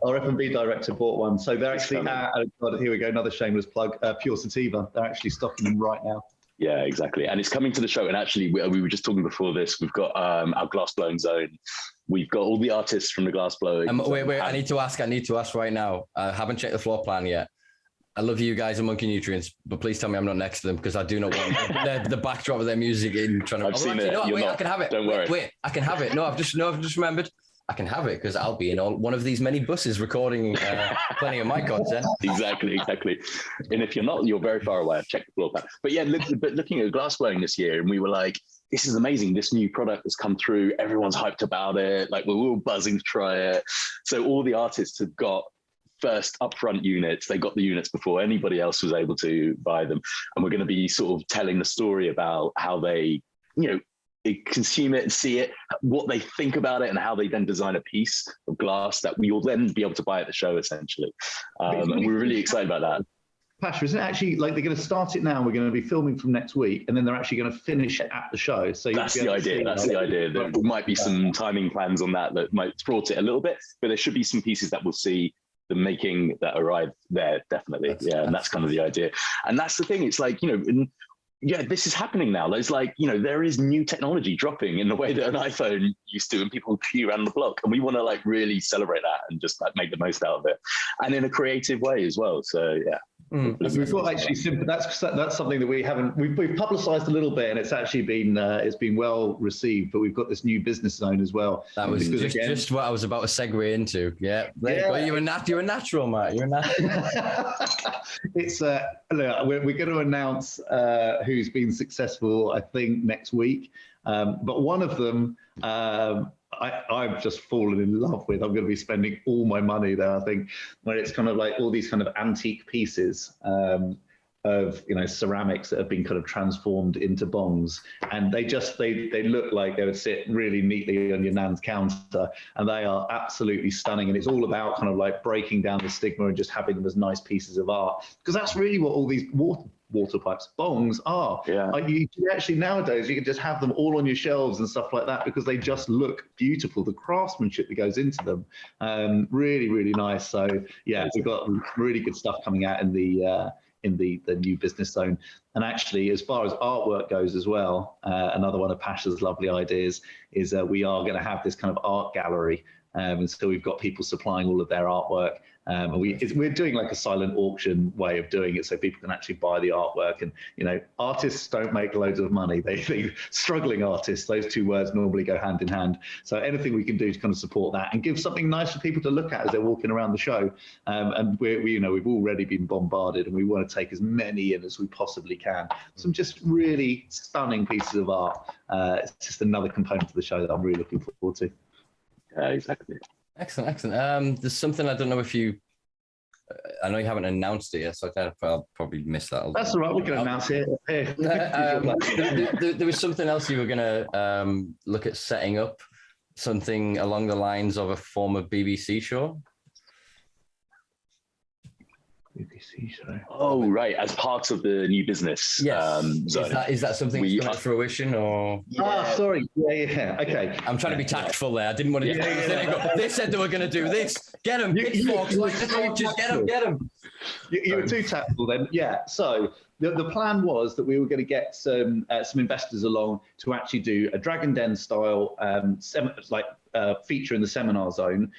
Our F&B director bought one. So they're actually here we go, another shameless plug. Pure Sativa. They're actually stocking them right now. Yeah, exactly. And it's coming to the show. And actually, we were just talking before this. We've got our glass blowing zone. We've got all the artists from the glass blowing. Wait. I need to ask right now. I haven't checked the floor plan yet. I love you guys and Monkey Nutrients, but please tell me I'm not next to them because I do not want the backdrop of their music in trying to. I've seen it. I can have it. Don't worry. Wait, I can have it. No, I've just remembered. I can have it because I'll be in one of these many buses recording plenty of my content. Exactly. And if you're not, you're very far away. I've checked the floor plan. But yeah, looking at glass blowing this year, and we were like, this is amazing. This new product has come through. Everyone's hyped about it. We're all buzzing to try it. So all the artists have got first upfront units. They got the units before anybody else was able to buy them. And we're going to be sort of telling the story about how they, consume it and see it, what they think about it, and how they then design a piece of glass that we will then be able to buy at the show, essentially. And we're really excited about that. Pasha, isn't it actually they're going to start it now? We're going to be filming from next week, and then they're actually going to finish it at the show. So that's the idea. There might be some timing plans on that might thwart it a little bit, but there should be some pieces that we'll see the making that arrive there, definitely. And that's kind of the idea. And that's the thing. It's this is happening now. There's there is new technology dropping in the way that an iPhone used to, and people queue around the block. And we want to we celebrate that and just make the most out of it, and in a creative way as well. So yeah. We've got actually Simpa. That's something that we've publicised a little bit, and it's actually been well received. But we've got this new business zone as well. That was just what I was about to segue into. Yeah, you're a natural, Matt. You're a natural. It's we're going to announce who's been successful, I think, next week. But one of them, I've just fallen in love with. I'm going to be spending all my money there, I think, where it's kind of like all these kind of antique pieces of, you know, ceramics that have been kind of transformed into bongs, and they look like they would sit really neatly on your nan's counter, and they are absolutely stunning. And it's all about kind of like breaking down the stigma and just having them as nice pieces of art, because that's really what all these water pipes, bongs are. Yeah. You actually nowadays you can just have them all on your shelves and stuff like that, because they just look beautiful. The craftsmanship that goes into them, really, really nice. So yeah, we've got really good stuff coming out in the new business zone. And actually, as far as artwork goes as well, another one of Pasa's lovely ideas is we are going to have this kind of art gallery. And so we've got people supplying all of their artwork. And we're doing like a silent auction way of doing it, so people can actually buy the artwork. And, you know, artists don't make loads of money. They struggling artists, those two words normally go hand in hand. So anything we can do to kind of support that and give something nice for people to look at as they're walking around the show. And you know, we've already been bombarded, and we want to take as many in as we possibly can. Some just really stunning pieces of art. It's just another component to the show that I'm really looking forward to. Yeah, exactly. Excellent. There's something I don't know if you. I know you haven't announced it yet, so I'll probably miss that. That's all right. We can announce it. There was something else you were going to look at setting up, something along the lines of a former BBC show. BBC show. Oh, right. As part of the new business. Yes. Zone. Is that something that's coming to fruition, or? Sorry. Yeah. Okay. I'm trying to be tactful there. I didn't want to do anything. They said they were going to do this. Get them. Pitchforks, like the torches. Get them. You were too tactful then. Yeah. So the plan was that we were going to get some investors along to actually do a Dragon Den style feature in the seminar zone.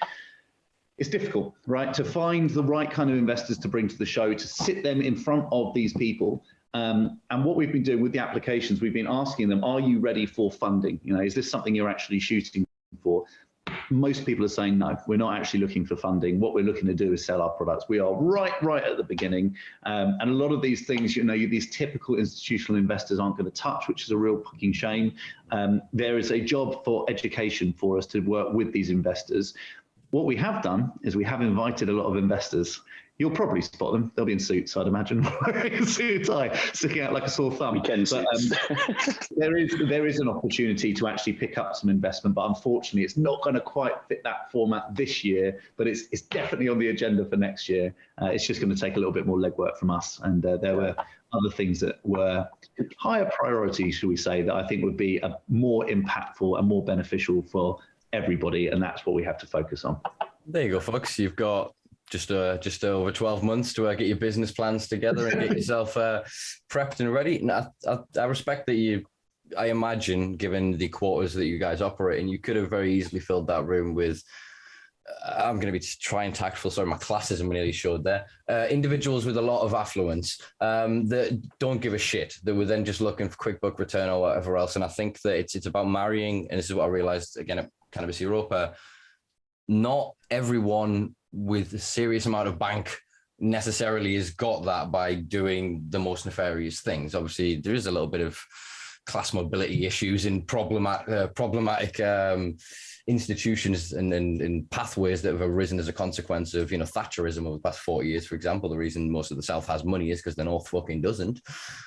It's difficult, right, to find the right kind of investors to bring to the show, to sit them in front of these people. And what we've been doing with the applications, we've been asking them, are you ready for funding? You know, is this something you're actually shooting for? Most people are saying, no, we're not actually looking for funding. What we're looking to do is sell our products. We are right at the beginning. And a lot of these things, you know, these typical institutional investors aren't going to touch, which is a real fucking shame. There is a job for education for us to work with these investors. What we have done is we have invited a lot of investors. You'll probably spot them. They'll be in suits, I'd imagine, suit tie, sticking out like a sore thumb. There is an opportunity to actually pick up some investment, but unfortunately, it's not going to quite fit that format this year. But it's definitely on the agenda for next year. It's just going to take a little bit more legwork from us, and there were other things that were higher priority, should we say, that I think would be more impactful and more beneficial for everybody, and that's what we have to focus on. There you go, folks. You've got just over 12 months to get your business plans together and get yourself prepped and ready. And I respect that I imagine, given the quarters that you guys operate in, you could have very easily filled that room with, I'm going to be trying tactful, sorry, my classism nearly showed there, individuals with a lot of affluence that don't give a shit, that were then just looking for quick buck return or whatever else. And I think that it's about marrying, and this is what I realized again at Cannabis Europa, not everyone with a serious amount of bank necessarily has got that by doing the most nefarious things. Obviously, there is a little bit of class mobility issues in problematic institutions and pathways that have arisen as a consequence of, you know, Thatcherism over the past 40 years, for example. The reason most of the South has money is because the North fucking doesn't.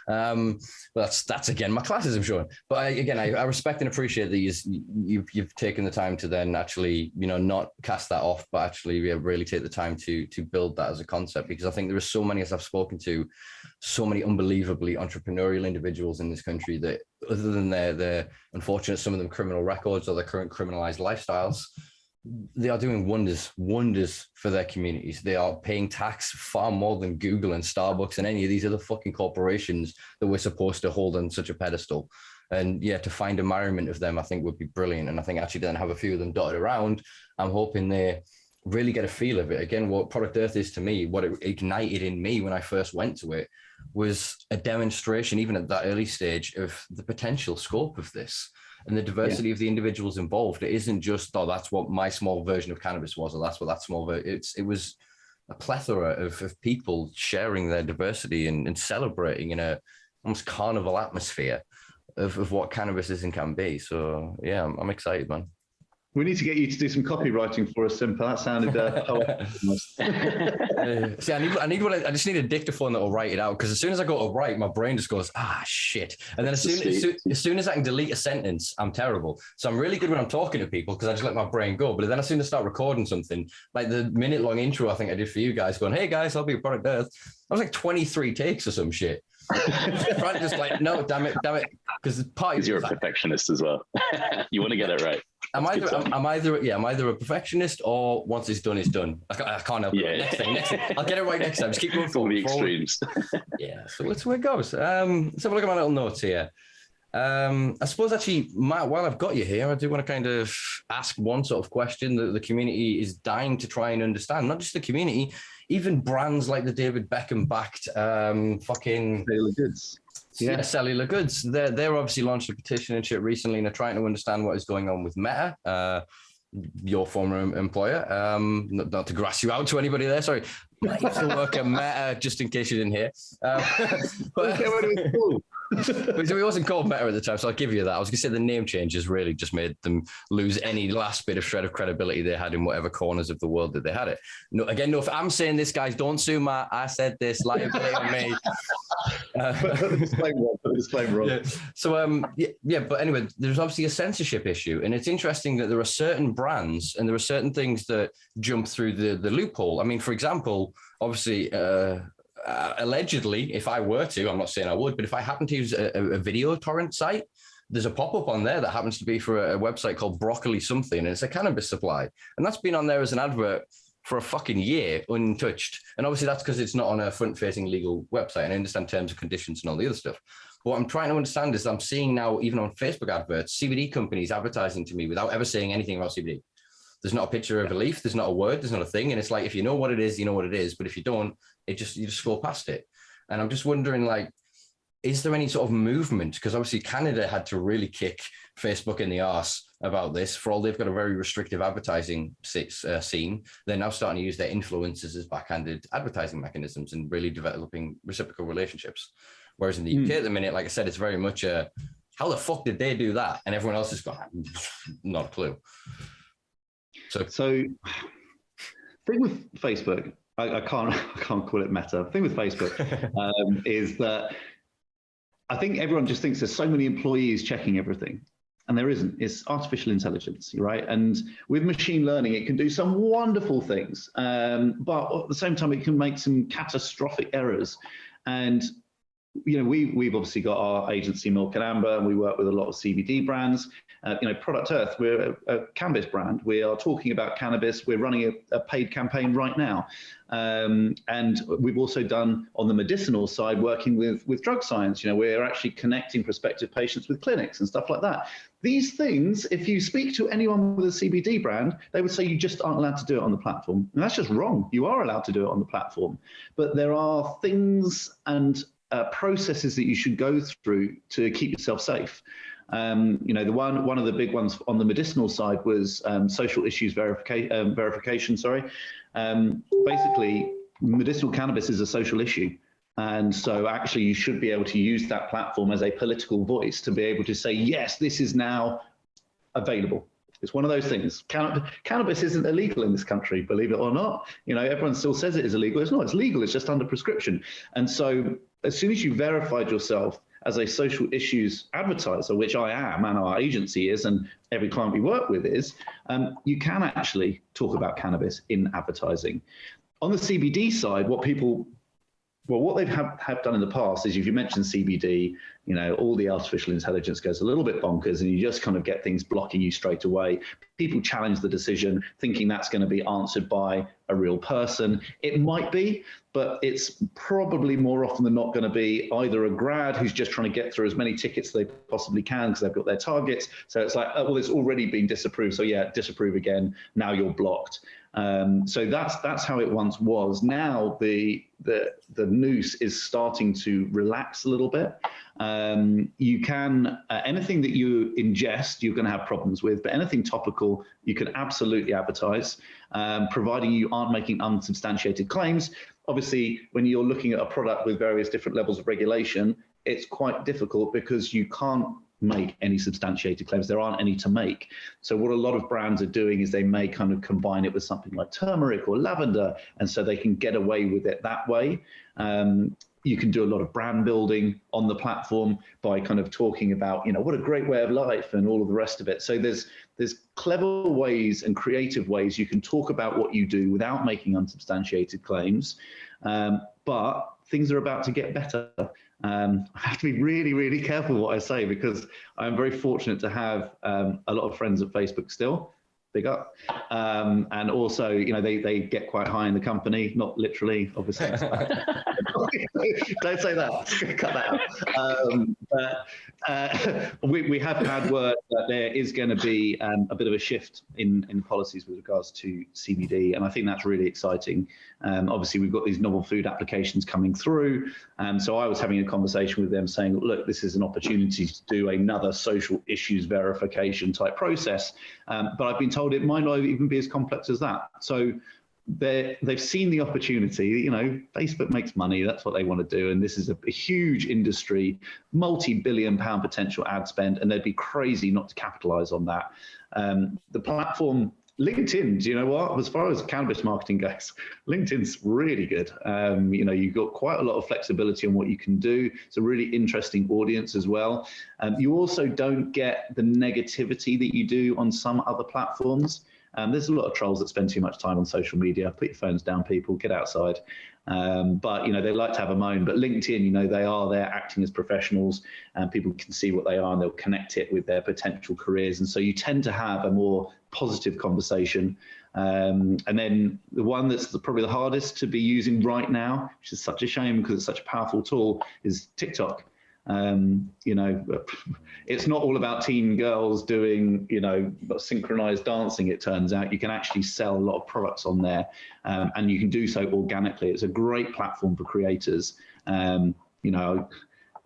But that's again my classism showing. But I respect and appreciate that you've taken the time to then actually, you know, not cast that off, but actually really take the time to build that as a concept, because I think there are so many, as I've spoken to, so many unbelievably entrepreneurial individuals in this country that, other than their unfortunate, some of them criminal records or their current criminalized lifestyles, they are doing wonders for their communities. They are paying tax far more than Google and Starbucks and any of these other fucking corporations that we're supposed to hold on such a pedestal. And yeah, to find a merriment of them, I think would be brilliant. And I think actually then have a few of them dotted around. I'm hoping they really get a feel of it. Again, what Product Earth is to me, what it ignited in me when I first went to it, was a demonstration, even at that early stage, of the potential scope of this and the diversity of the individuals involved. It isn't just, oh, that's what my small version of cannabis was, or that's what that small version. It was a plethora of people sharing their diversity and celebrating in a almost carnival atmosphere of what cannabis is and can be. So yeah, I'm excited, man. We need to get you to do some copywriting for us, Simpa. That sounded poetic. See, I just need a dictaphone that will write it out, because as soon as I go to write, my brain just goes, shit. And then as soon as I can delete a sentence, I'm terrible. So I'm really good when I'm talking to people because I just let my brain go. But then as soon as I start recording something, like the minute-long intro I think I did for you guys, going, hey guys, I'll be your Product Earth. I was like 23 takes or some shit. Just like, no, damn it, because you're a perfectionist as well. You want to get it right. I'm either a perfectionist, or once it's done, it's done. I can't help it. Next thing. I'll get it right next time. Just keep going forward. The extremes. Yeah. So let's where it goes. Let's have a look at my little notes here. I suppose actually, Matt, while I've got you here, I do want to kind of ask one sort of question that the community is dying to try and understand. Not just the community, even brands like the David Beckham backed fucking Cellular Goods. Yeah, Cellular Goods. They're obviously launched a petition and shit recently, and they're trying to understand what is going on with Meta, your former employer. Not to grass you out to anybody there, sorry. I used to work at Meta, just in case you didn't hear. But it wasn't called Meta at the time, so I'll give you that. I was going to say the name change has really just made them lose any last bit of shred of credibility they had in whatever corners of the world that they had it. No, if I'm saying this, guys, don't sue Matt. I said this, liability on me. Put the disclaimer on. Yeah. So, but anyway, there's obviously a censorship issue, and it's interesting that there are certain brands and there are certain things that jump through the loophole. I mean, for example, obviously, allegedly, if I were to, I'm not saying I would, but if I happen to use a video torrent site, there's a pop-up on there that happens to be for a website called Broccoli something, and it's a cannabis supply. And that's been on there as an advert for a fucking year, untouched. And obviously that's because it's not on a front-facing legal website, and I understand terms and conditions and all the other stuff. But what I'm trying to understand is I'm seeing now, even on Facebook adverts, CBD companies advertising to me without ever saying anything about CBD. There's not a picture of a leaf. There's not a word. There's not a thing. And it's like, if you know what it is, you know what it is. But if you don't, you just scroll past it. And I'm just wondering, like, is there any sort of movement? Because obviously Canada had to really kick Facebook in the arse about this. For all they've got a very restrictive advertising scene, they're now starting to use their influencers as backhanded advertising mechanisms and really developing reciprocal relationships. Whereas in the UK at the minute, like I said, it's very much how the fuck did they do that? And everyone else has got not a clue. So thing with Facebook, I can't call it Meta. The thing with Facebook is that I think everyone just thinks there's so many employees checking everything, and there isn't. It's artificial intelligence, right? And with machine learning, it can do some wonderful things, but at the same time, it can make some catastrophic errors. And we've obviously got our agency Milk and Amber, and we work with a lot of CBD brands. Product Earth, we're a cannabis brand. We are talking about cannabis. We're running a paid campaign right now. And we've also done, on the medicinal side, working with drug science. We're actually connecting prospective patients with clinics and stuff like that. These things, if you speak to anyone with a CBD brand, they would say you just aren't allowed to do it on the platform. And that's just wrong. You are allowed to do it on the platform. But there are things and processes that you should go through to keep yourself safe. The one of the big ones on the medicinal side was social issues verification. Basically, medicinal cannabis is a social issue. And so actually you should be able to use that platform as a political voice to be able to say, yes, this is now available. It's one of those things. Cannabis isn't illegal in this country, believe it or not. Everyone still says it is illegal. It's not, it's legal, it's just under prescription. And so as soon as you verified yourself as a social issues advertiser, which I am and our agency is, and every client we work with is, you can actually talk about cannabis in advertising. On the CBD side, what they have done in the past is, if you mention CBD, all the artificial intelligence goes a little bit bonkers, and you just kind of get things blocking you straight away. People challenge the decision, thinking that's going to be answered by a real person. It might be, but it's probably more often than not going to be either a grad who's just trying to get through as many tickets as they possibly can because they've got their targets. So it's like, well, it's already been disapproved. So yeah, disapprove again. Now you're blocked. So that's how it once was. Now the noose is starting to relax a little bit. You can anything that you ingest, you're going to have problems with, but anything topical, you can absolutely advertise, providing you aren't making unsubstantiated claims. Obviously, when you're looking at a product with various different levels of regulation, it's quite difficult because you can't make any substantiated claims. There aren't any to make. So what a lot of brands are doing is they may kind of combine it with something like turmeric or lavender, and so they can get away with it that way. You can do a lot of brand building on the platform by kind of talking about, what a great way of life and all of the rest of it. So there's clever ways and creative ways you can talk about what you do without making unsubstantiated claims. But things are about to get better. I have to be really, really careful what I say, because I'm very fortunate to have a lot of friends at Facebook still. Big up. And also, they get quite high in the company, not literally, obviously. Don't say that. Cut that out. But we have had word that there is going to be a bit of a shift in policies with regards to CBD, and I think that's really exciting. Obviously, we've got these novel food applications coming through, so I was having a conversation with them saying, look, this is an opportunity to do another social issues verification type process, but I've been told it might not even be as complex as that. So they've seen the opportunity. Facebook makes money, that's what they want to do, and this is a huge industry, multi-billion-pound potential ad spend, and they'd be crazy not to capitalize on that. The platform LinkedIn, do you know what? As far as cannabis marketing goes, LinkedIn's really good. You've got quite a lot of flexibility on what you can do. It's a really interesting audience as well. You also don't get the negativity that you do on some other platforms. There's a lot of trolls that spend too much time on social media. Put your phones down, people, get outside. But they like to have a moan. But LinkedIn, they are there acting as professionals, and people can see what they are, and they'll connect it with their potential careers. And so you tend to have a more positive conversation. And then the one that's probably the hardest to be using right now, which is such a shame because it's such a powerful tool, is TikTok. It's not all about teen girls doing, synchronized dancing. It turns out you can actually sell a lot of products on there, and you can do so organically. It's a great platform for creators.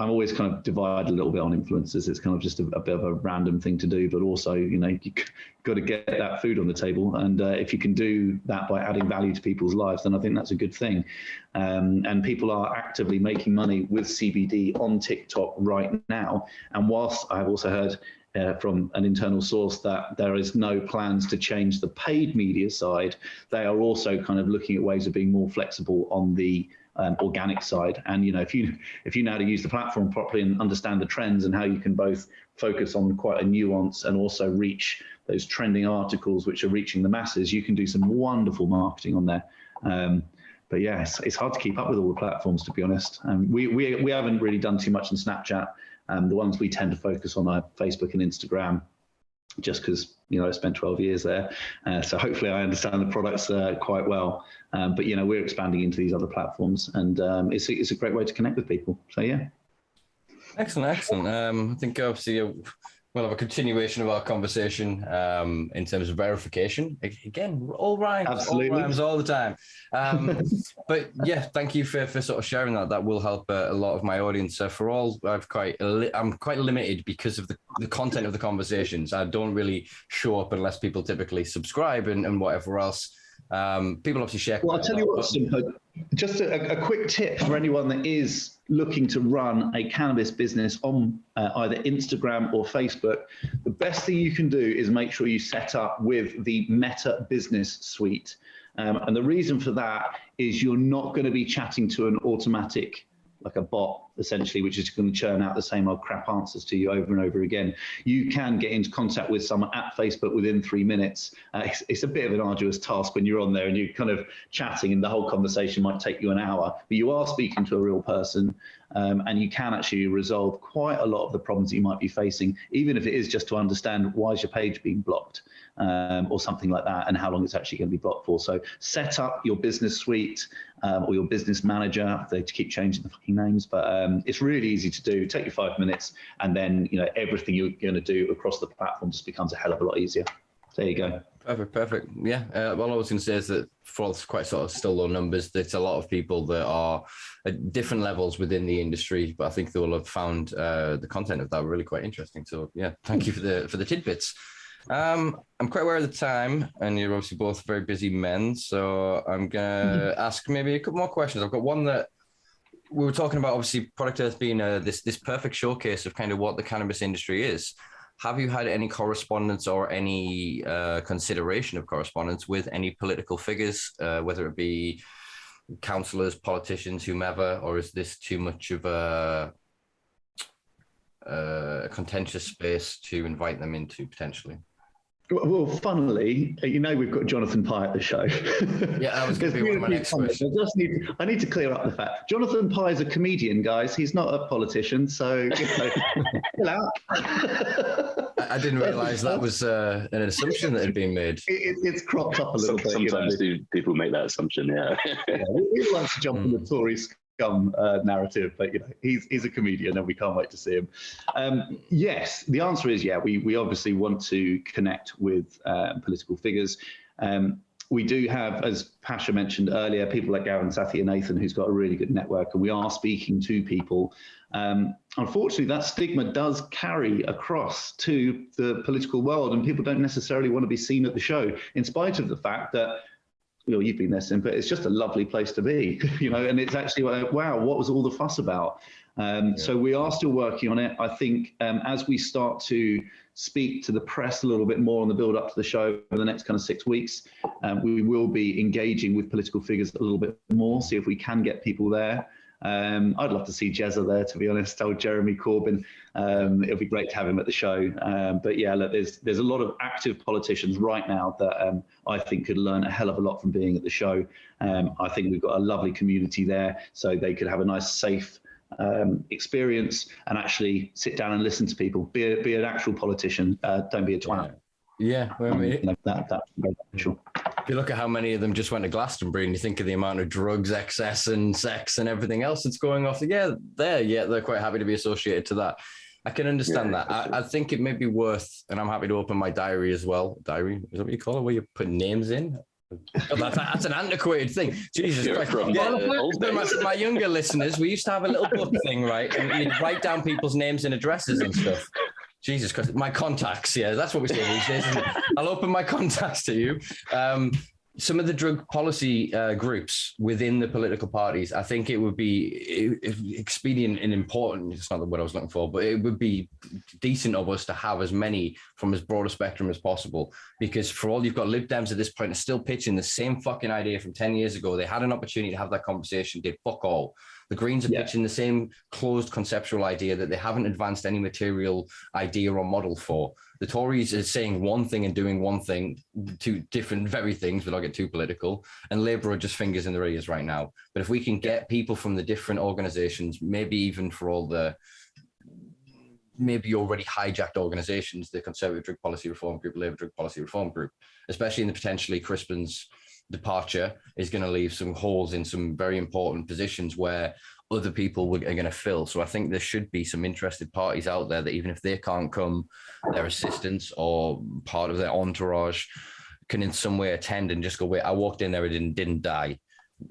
I'm always kind of divided a little bit on influencers. It's kind of just a bit of a random thing to do, but also, you got to get that food on the table. And if you can do that by adding value to people's lives, then I think that's a good thing. And people are actively making money with CBD on TikTok right now. And whilst I've also heard from an internal source that there is no plans to change the paid media side, they are also kind of looking at ways of being more flexible on the organic side. And if you know how to use the platform properly and understand the trends and how you can both focus on quite a nuance and also reach those trending articles which are reaching the masses, you can do some wonderful marketing on there. But yeah, it's hard to keep up with all the platforms, to be honest. We haven't really done too much on Snapchat. The ones we tend to focus on are Facebook and Instagram, just because I spent 12 years there, so hopefully I understand the products quite well. But we're expanding into these other platforms, and it's a great way to connect with people. So yeah. Excellent. I think obviously we'll have a continuation of our conversation in terms of verification. Again, all rhymes, absolutely, all rhymes all the time. But yeah, thank you for sort of sharing that. That will help a lot of my audience. I'm quite limited because of the content of the conversations. I don't really show up unless people typically subscribe and whatever else. People obviously share. Well, I'll tell you what, Simpa, just a quick tip for anyone that is looking to run a cannabis business on either Instagram or Facebook. The best thing you can do is make sure you set up with the Meta Business Suite. And the reason for that is you're not going to be chatting to an automatic, like a bot, essentially, which is going to churn out the same old crap answers to you over and over again. You can get into contact with someone at Facebook within 3 minutes. It's a bit of an arduous task when you're on there and you're kind of chatting and the whole conversation might take you an hour, but you are speaking to a real person, and you can actually resolve quite a lot of the problems that you might be facing, even if it is just to understand why is your page being blocked, or something like that, and how long it's actually going to be blocked for. So set up your business suite or your business manager. They keep changing the fucking names, but it's really easy to do. Take you 5 minutes, and then everything you're going to do across the platform just becomes a hell of a lot easier. There you go. Perfect. Yeah. All I was going to say is that for quite sort of still low numbers, there's a lot of people that are at different levels within the industry, but I think they will have found the content of that really quite interesting. So yeah, thank you for the tidbits. I'm quite aware of the time, and you're obviously both very busy men, so I'm gonna ask maybe a couple more questions. I've got one that we were talking about obviously Product Earth being this perfect showcase of kind of what the cannabis industry is. Have you had any correspondence or any consideration of correspondence with any political figures, whether it be councillors, politicians, whomever, or is this too much of a contentious space to invite them into potentially? Well, funnily, we've got Jonathan Pye at the show. Yeah, that was going to be one of my next questions. I need to clear up the fact. Jonathan Pye is a comedian, guys. He's not a politician, so chill out. I didn't realise that was an assumption that had been made. It's cropped up a little bit. Sometimes people make that assumption, yeah. We like to jump on the Tory scum narrative, but he's a comedian and we can't wait to see him. Yes, the answer is yeah. We obviously want to connect with political figures. We do have, as Pasha mentioned earlier, people like Gavin, Sathi and Nathan, who's got a really good network, and we are speaking to people. Unfortunately, that stigma does carry across to the political world, and people don't necessarily want to be seen at the show, in spite of the fact that, you've been there, Simpa, it's just a lovely place to be, and it's actually like, wow, what was all the fuss about? So we are still working on it. I think as we start to speak to the press a little bit more on the build up to the show over the next kind of 6 weeks, we will be engaging with political figures a little bit more, see if we can get people there. I'd love to see Jezza there, to be honest. Told Jeremy Corbyn. It'll be great to have him at the show. But yeah, look, there's a lot of active politicians right now that I think could learn a hell of a lot from being at the show. I think we've got a lovely community there, so they could have a nice, safe experience and actually sit down and listen to people. Be an actual politician. Don't be a twat. Yeah, well, I mean, that's very beneficial. If you look at how many of them just went to Glastonbury, and you think of the amount of drugs, excess, and sex, and everything else that's going off, they're quite happy to be associated to that. I can understand that. I think it may be worth, and I'm happy to open my diary as well. Diary, is that what you call it, where you put names in? God, that's an antiquated thing. Jesus Christ. My younger listeners, we used to have a little book thing, right? And you'd write down people's names and addresses and stuff. Jesus Christ, my contacts, that's what we say these days. I'll open my contacts to you. Some of the drug policy groups within the political parties, I think it would be expedient and important, it's not the word I was looking for, but it would be decent of us to have as many from as broad a spectrum as possible. Because for all you've got Lib Dems at this point are still pitching the same fucking idea from 10 years ago. They had an opportunity to have that conversation, did fuck all. The Greens are pitching the same closed conceptual idea that they haven't advanced any material idea or model for. The Tories are saying one thing and doing one thing, two different very things, but I'll get too political. And Labour are just fingers in their ears right now. But if we can get people from the different organisations, maybe even for all the maybe already hijacked organisations, the Conservative Drug Policy Reform Group, Labour Drug Policy Reform Group, especially in the potentially Crispin's departure is going to leave some holes in some very important positions where other people are going to fill. So I think there should be some interested parties out there that even if they can't come, their assistants or part of their entourage can in some way attend and just go, wait, I walked in there and didn't die.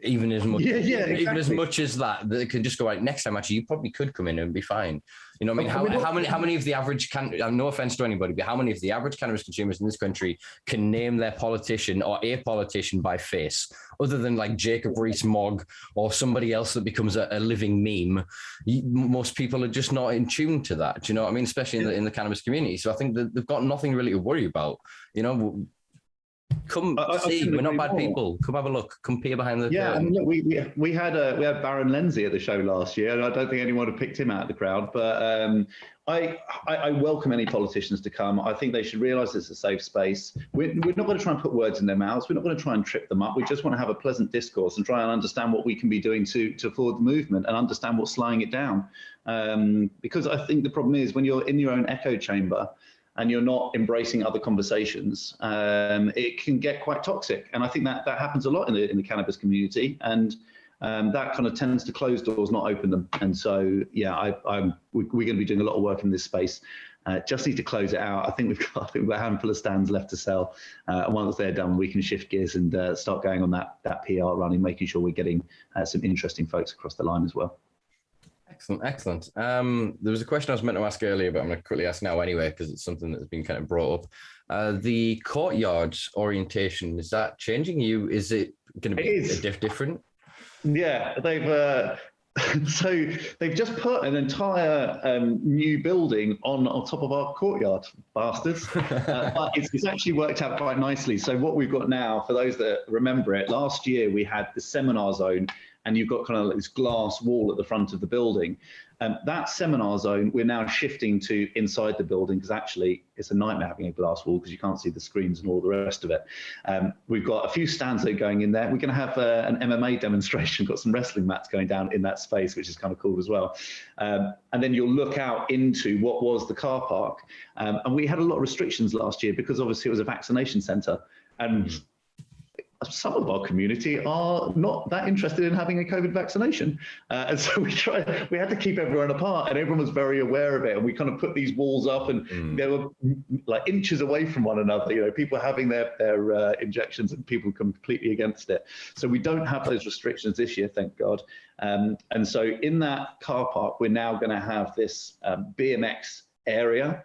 Even as much, exactly. Even as much as that, they can just go, right, next time actually you probably could come in and be fine. You know what I mean? How many of the average no offense to anybody, but how many of the average cannabis consumers in this country can name their politician or a politician by face, other than like Jacob Rees-Mogg or somebody else that becomes a living meme? Most people are just not in tune to that. Do you know what I mean? Especially in the cannabis community. So I think that they've got nothing really to worry about. You know. Come see, we're not bad people. Come have a look. Come peer behind the curtain. I mean, look, we had Baron Lenzie at the show last year, and I don't think anyone would have picked him out of the crowd. But I welcome any politicians to come. I think they should realise it's a safe space. We're not going to try and put words in their mouths. We're not going to try and trip them up. We just want to have a pleasant discourse and try and understand what we can be doing to forward the movement and understand what's slowing it down. Because I think the problem is when you're in your own echo chamber and you're not embracing other conversations, it can get quite toxic. And I think that happens a lot in the cannabis community. And that kind of tends to close doors, not open them. And so, we're going to be doing a lot of work in this space. Just need to close it out. I think we've got a handful of stands left to sell. And once they're done, we can shift gears and start going on that PR running, making sure we're getting some interesting folks across the line as well. Excellent. There was a question I was meant to ask earlier, but I'm going to quickly ask now anyway, because it's something that's been kind of brought up. The courtyard orientation, is that changing? Is it going to be different? Yeah, So they've just put an entire new building on top of our courtyard, bastards. But it's actually worked out quite nicely. So what we've got now, for those that remember it, last year we had the seminar zone, and you've got kind of like this glass wall at the front of the building. That seminar zone, we're now shifting to inside the building, because actually it's a nightmare having a glass wall because you can't see the screens and all the rest of it. We've got a few stands that are going in there. We're going to have an MMA demonstration, got some wrestling mats going down in that space, which is kind of cool as well. And then you'll look out into what was the car park. And we had a lot of restrictions last year because obviously it was a vaccination centre. And some of our community are not that interested in having a COVID vaccination. And so we had to keep everyone apart, and everyone was very aware of it. And we kind of put these walls up, and they were like inches away from one another, you know, people having their injections and people completely against it. So we don't have those restrictions this year, thank God. And so in that car park, we're now going to have this BMX area.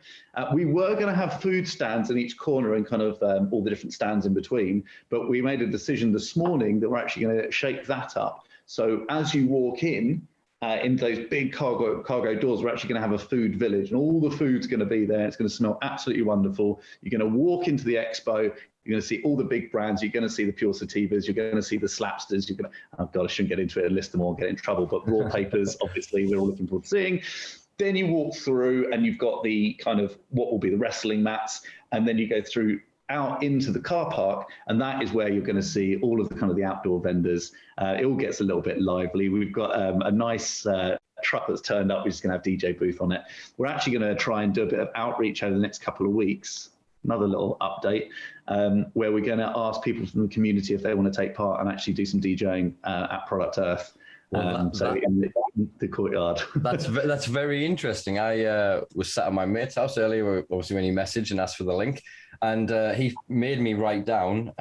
We were going to have food stands in each corner and kind of all the different stands in between, but we made a decision this morning that we're actually going to shake that up. So as you walk in those big cargo doors, we're actually going to have a food village, and all the food's going to be there. It's going to smell absolutely wonderful. You're going to walk into the expo. You're going to see all the big brands. You're going to see the Pure Sativas. You're going to see the Slapsters. You're going to, oh God, I shouldn't get into it and list them all and get in trouble, but Raw Papers, obviously, we're all looking forward to seeing. Then you walk through and you've got the kind of what will be the wrestling mats, and then you go through out into the car park, and that is where you're going to see all of the kind of the outdoor vendors. It all gets a little bit lively. We've got a nice truck that's turned up, which is going to have DJ booth on it. We're actually going to try and do a bit of outreach over the next couple of weeks. Another little update where we're going to ask people from the community if they want to take part and actually do some DJing at Product Earth. In the courtyard. That's very interesting. I was sat at my mate's house earlier, obviously when he messaged and asked for the link, and he made me write down,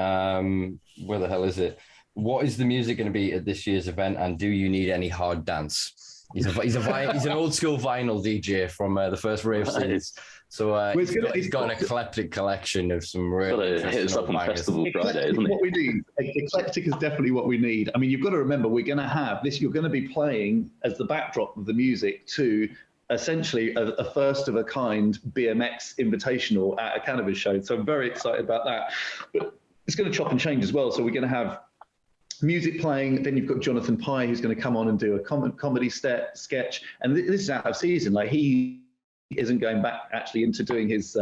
where the hell is it? What is the music going to be at this year's event, and do you need any hard dance? He's an old school vinyl DJ from the first rave series. So he's got an eclectic collection of some really hit us up on Festival Friday, isn't it? What we need. Eclectic is definitely what we need. I mean, you've got to remember, we're going to have this. You're going to be playing as the backdrop of the music to essentially a first of a kind BMX invitational at a cannabis show. So I'm very excited about that. But it's going to chop and change as well. So we're going to have music playing, then you've got Jonathan Pye, who's going to come on and do a comedy sketch, and this is out of season. Like, he isn't going back actually into doing his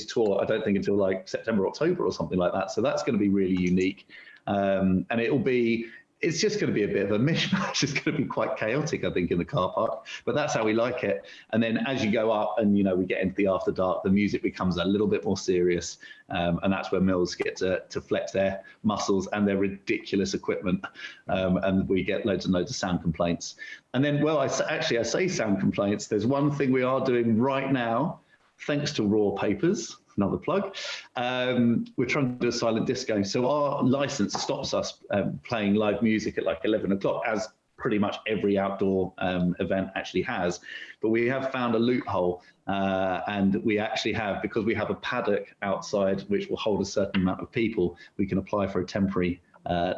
tour, I don't think, until like September, October or something like that. So that's going to be really unique, and it's just going to be a bit of a mishmash. It's going to be quite chaotic, I think, in the car park, but that's how we like it. And then as you go up and, you know, we get into the after dark, the music becomes a little bit more serious. And that's where Mills get to flex their muscles and their ridiculous equipment. And we get loads and loads of sound complaints. And then, well, I say sound complaints. There's one thing we are doing right now, thanks to Raw Papers. Another plug. We're trying to do a silent disco. So our license stops us playing live music at like 11 o'clock, as pretty much every outdoor event actually has. But we have found a loophole, and we actually have, because we have a paddock outside which will hold a certain amount of people, we can apply for a temporary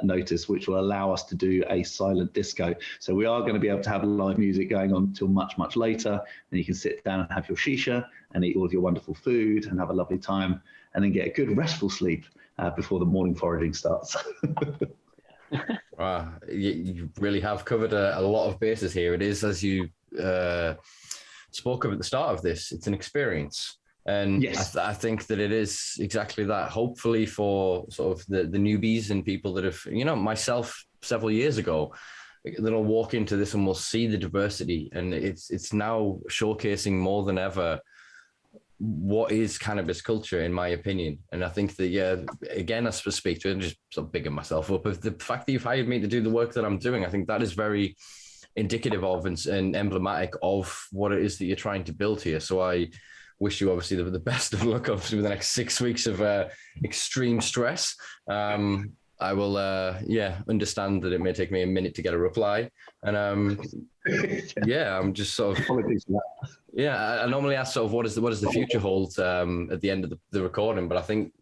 notice, which will allow us to do a silent disco. So we are going to be able to have live music going on till much, much later. And you can sit down and have your shisha and eat all of your wonderful food and have a lovely time, and then get a good restful sleep before the morning foraging starts. Wow, you really have covered a lot of bases here. It is, as you spoke of at the start of this, it's an experience. And yes. I think that it is exactly that. Hopefully for sort of the newbies and people that have, you know, myself several years ago, that'll walk into this and will see the diversity. And it's now showcasing more than ever what is cannabis culture, in my opinion. And I think that, yeah, again, I speak to it and just sort of bigging myself up. But the fact that you've hired me to do the work that I'm doing, I think that is very indicative of and emblematic of what it is that you're trying to build here. So I wish you obviously the best of luck, obviously, with the next 6 weeks of extreme stress. I will, understand that it may take me a minute to get a reply. And I'm just sort of, apologies for that. Yeah, I normally ask sort of what does the future hold at the end of the recording, but I think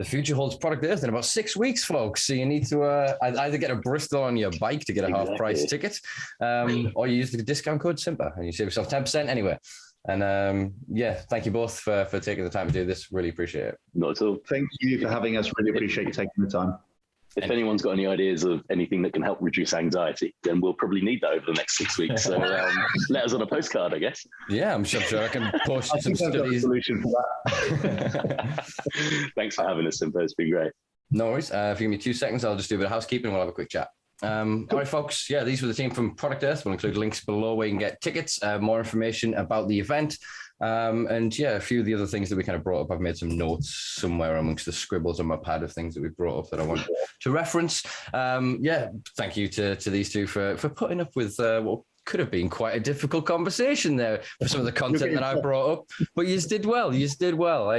The future holds Product Earth in about 6 weeks, folks. So you need to either get a Bristol on your bike to get a half-price ticket, or you use the discount code Simpa and you save yourself 10% anyway. And thank you both for taking the time to do this. Really appreciate it. Not at all. Thank you for having us. Really appreciate you taking the time. If anyone's got any ideas of anything that can help reduce anxiety, then we'll probably need that over the next 6 weeks. So let us on a postcard, I guess. Yeah, I'm sure I can post some studies. I've got a solution for that. Thanks for having us, Simpa. It's been great. No worries. If you give me 2 seconds, I'll just do a bit of housekeeping and we'll have a quick chat. Cool. All right, folks. Yeah, these were the team from Product Earth. We'll include links below where you can get tickets, more information about the event. And yeah, a few of the other things that we kind of brought up. I've made some notes somewhere amongst the scribbles on my pad of things that we brought up that I want to reference. Thank you to these two for putting up with what could have been quite a difficult conversation there for some of the content that I brought up, but you did well. I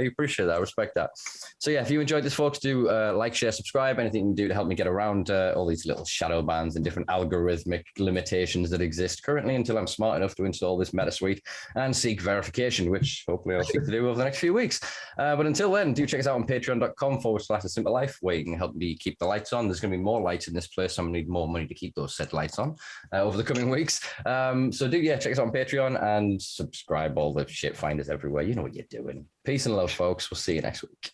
appreciate that. I respect that. So yeah, if you enjoyed this, folks, do like, share, subscribe. Anything you can do to help me get around all these little shadow bans and different algorithmic limitations that exist currently until I'm smart enough to install this meta suite and seek verification, which hopefully I'll seek to do over the next few weeks. But until then, do check us out on patreon.com/Simpa Life, where you can help me keep the lights on. There's going to be more lights in this place, so I'm going to need more money to keep those said lights on over the coming weeks. So check us out on Patreon and subscribe. All the shit finders everywhere. You know what you're doing. Peace and love, folks. We'll see you next week.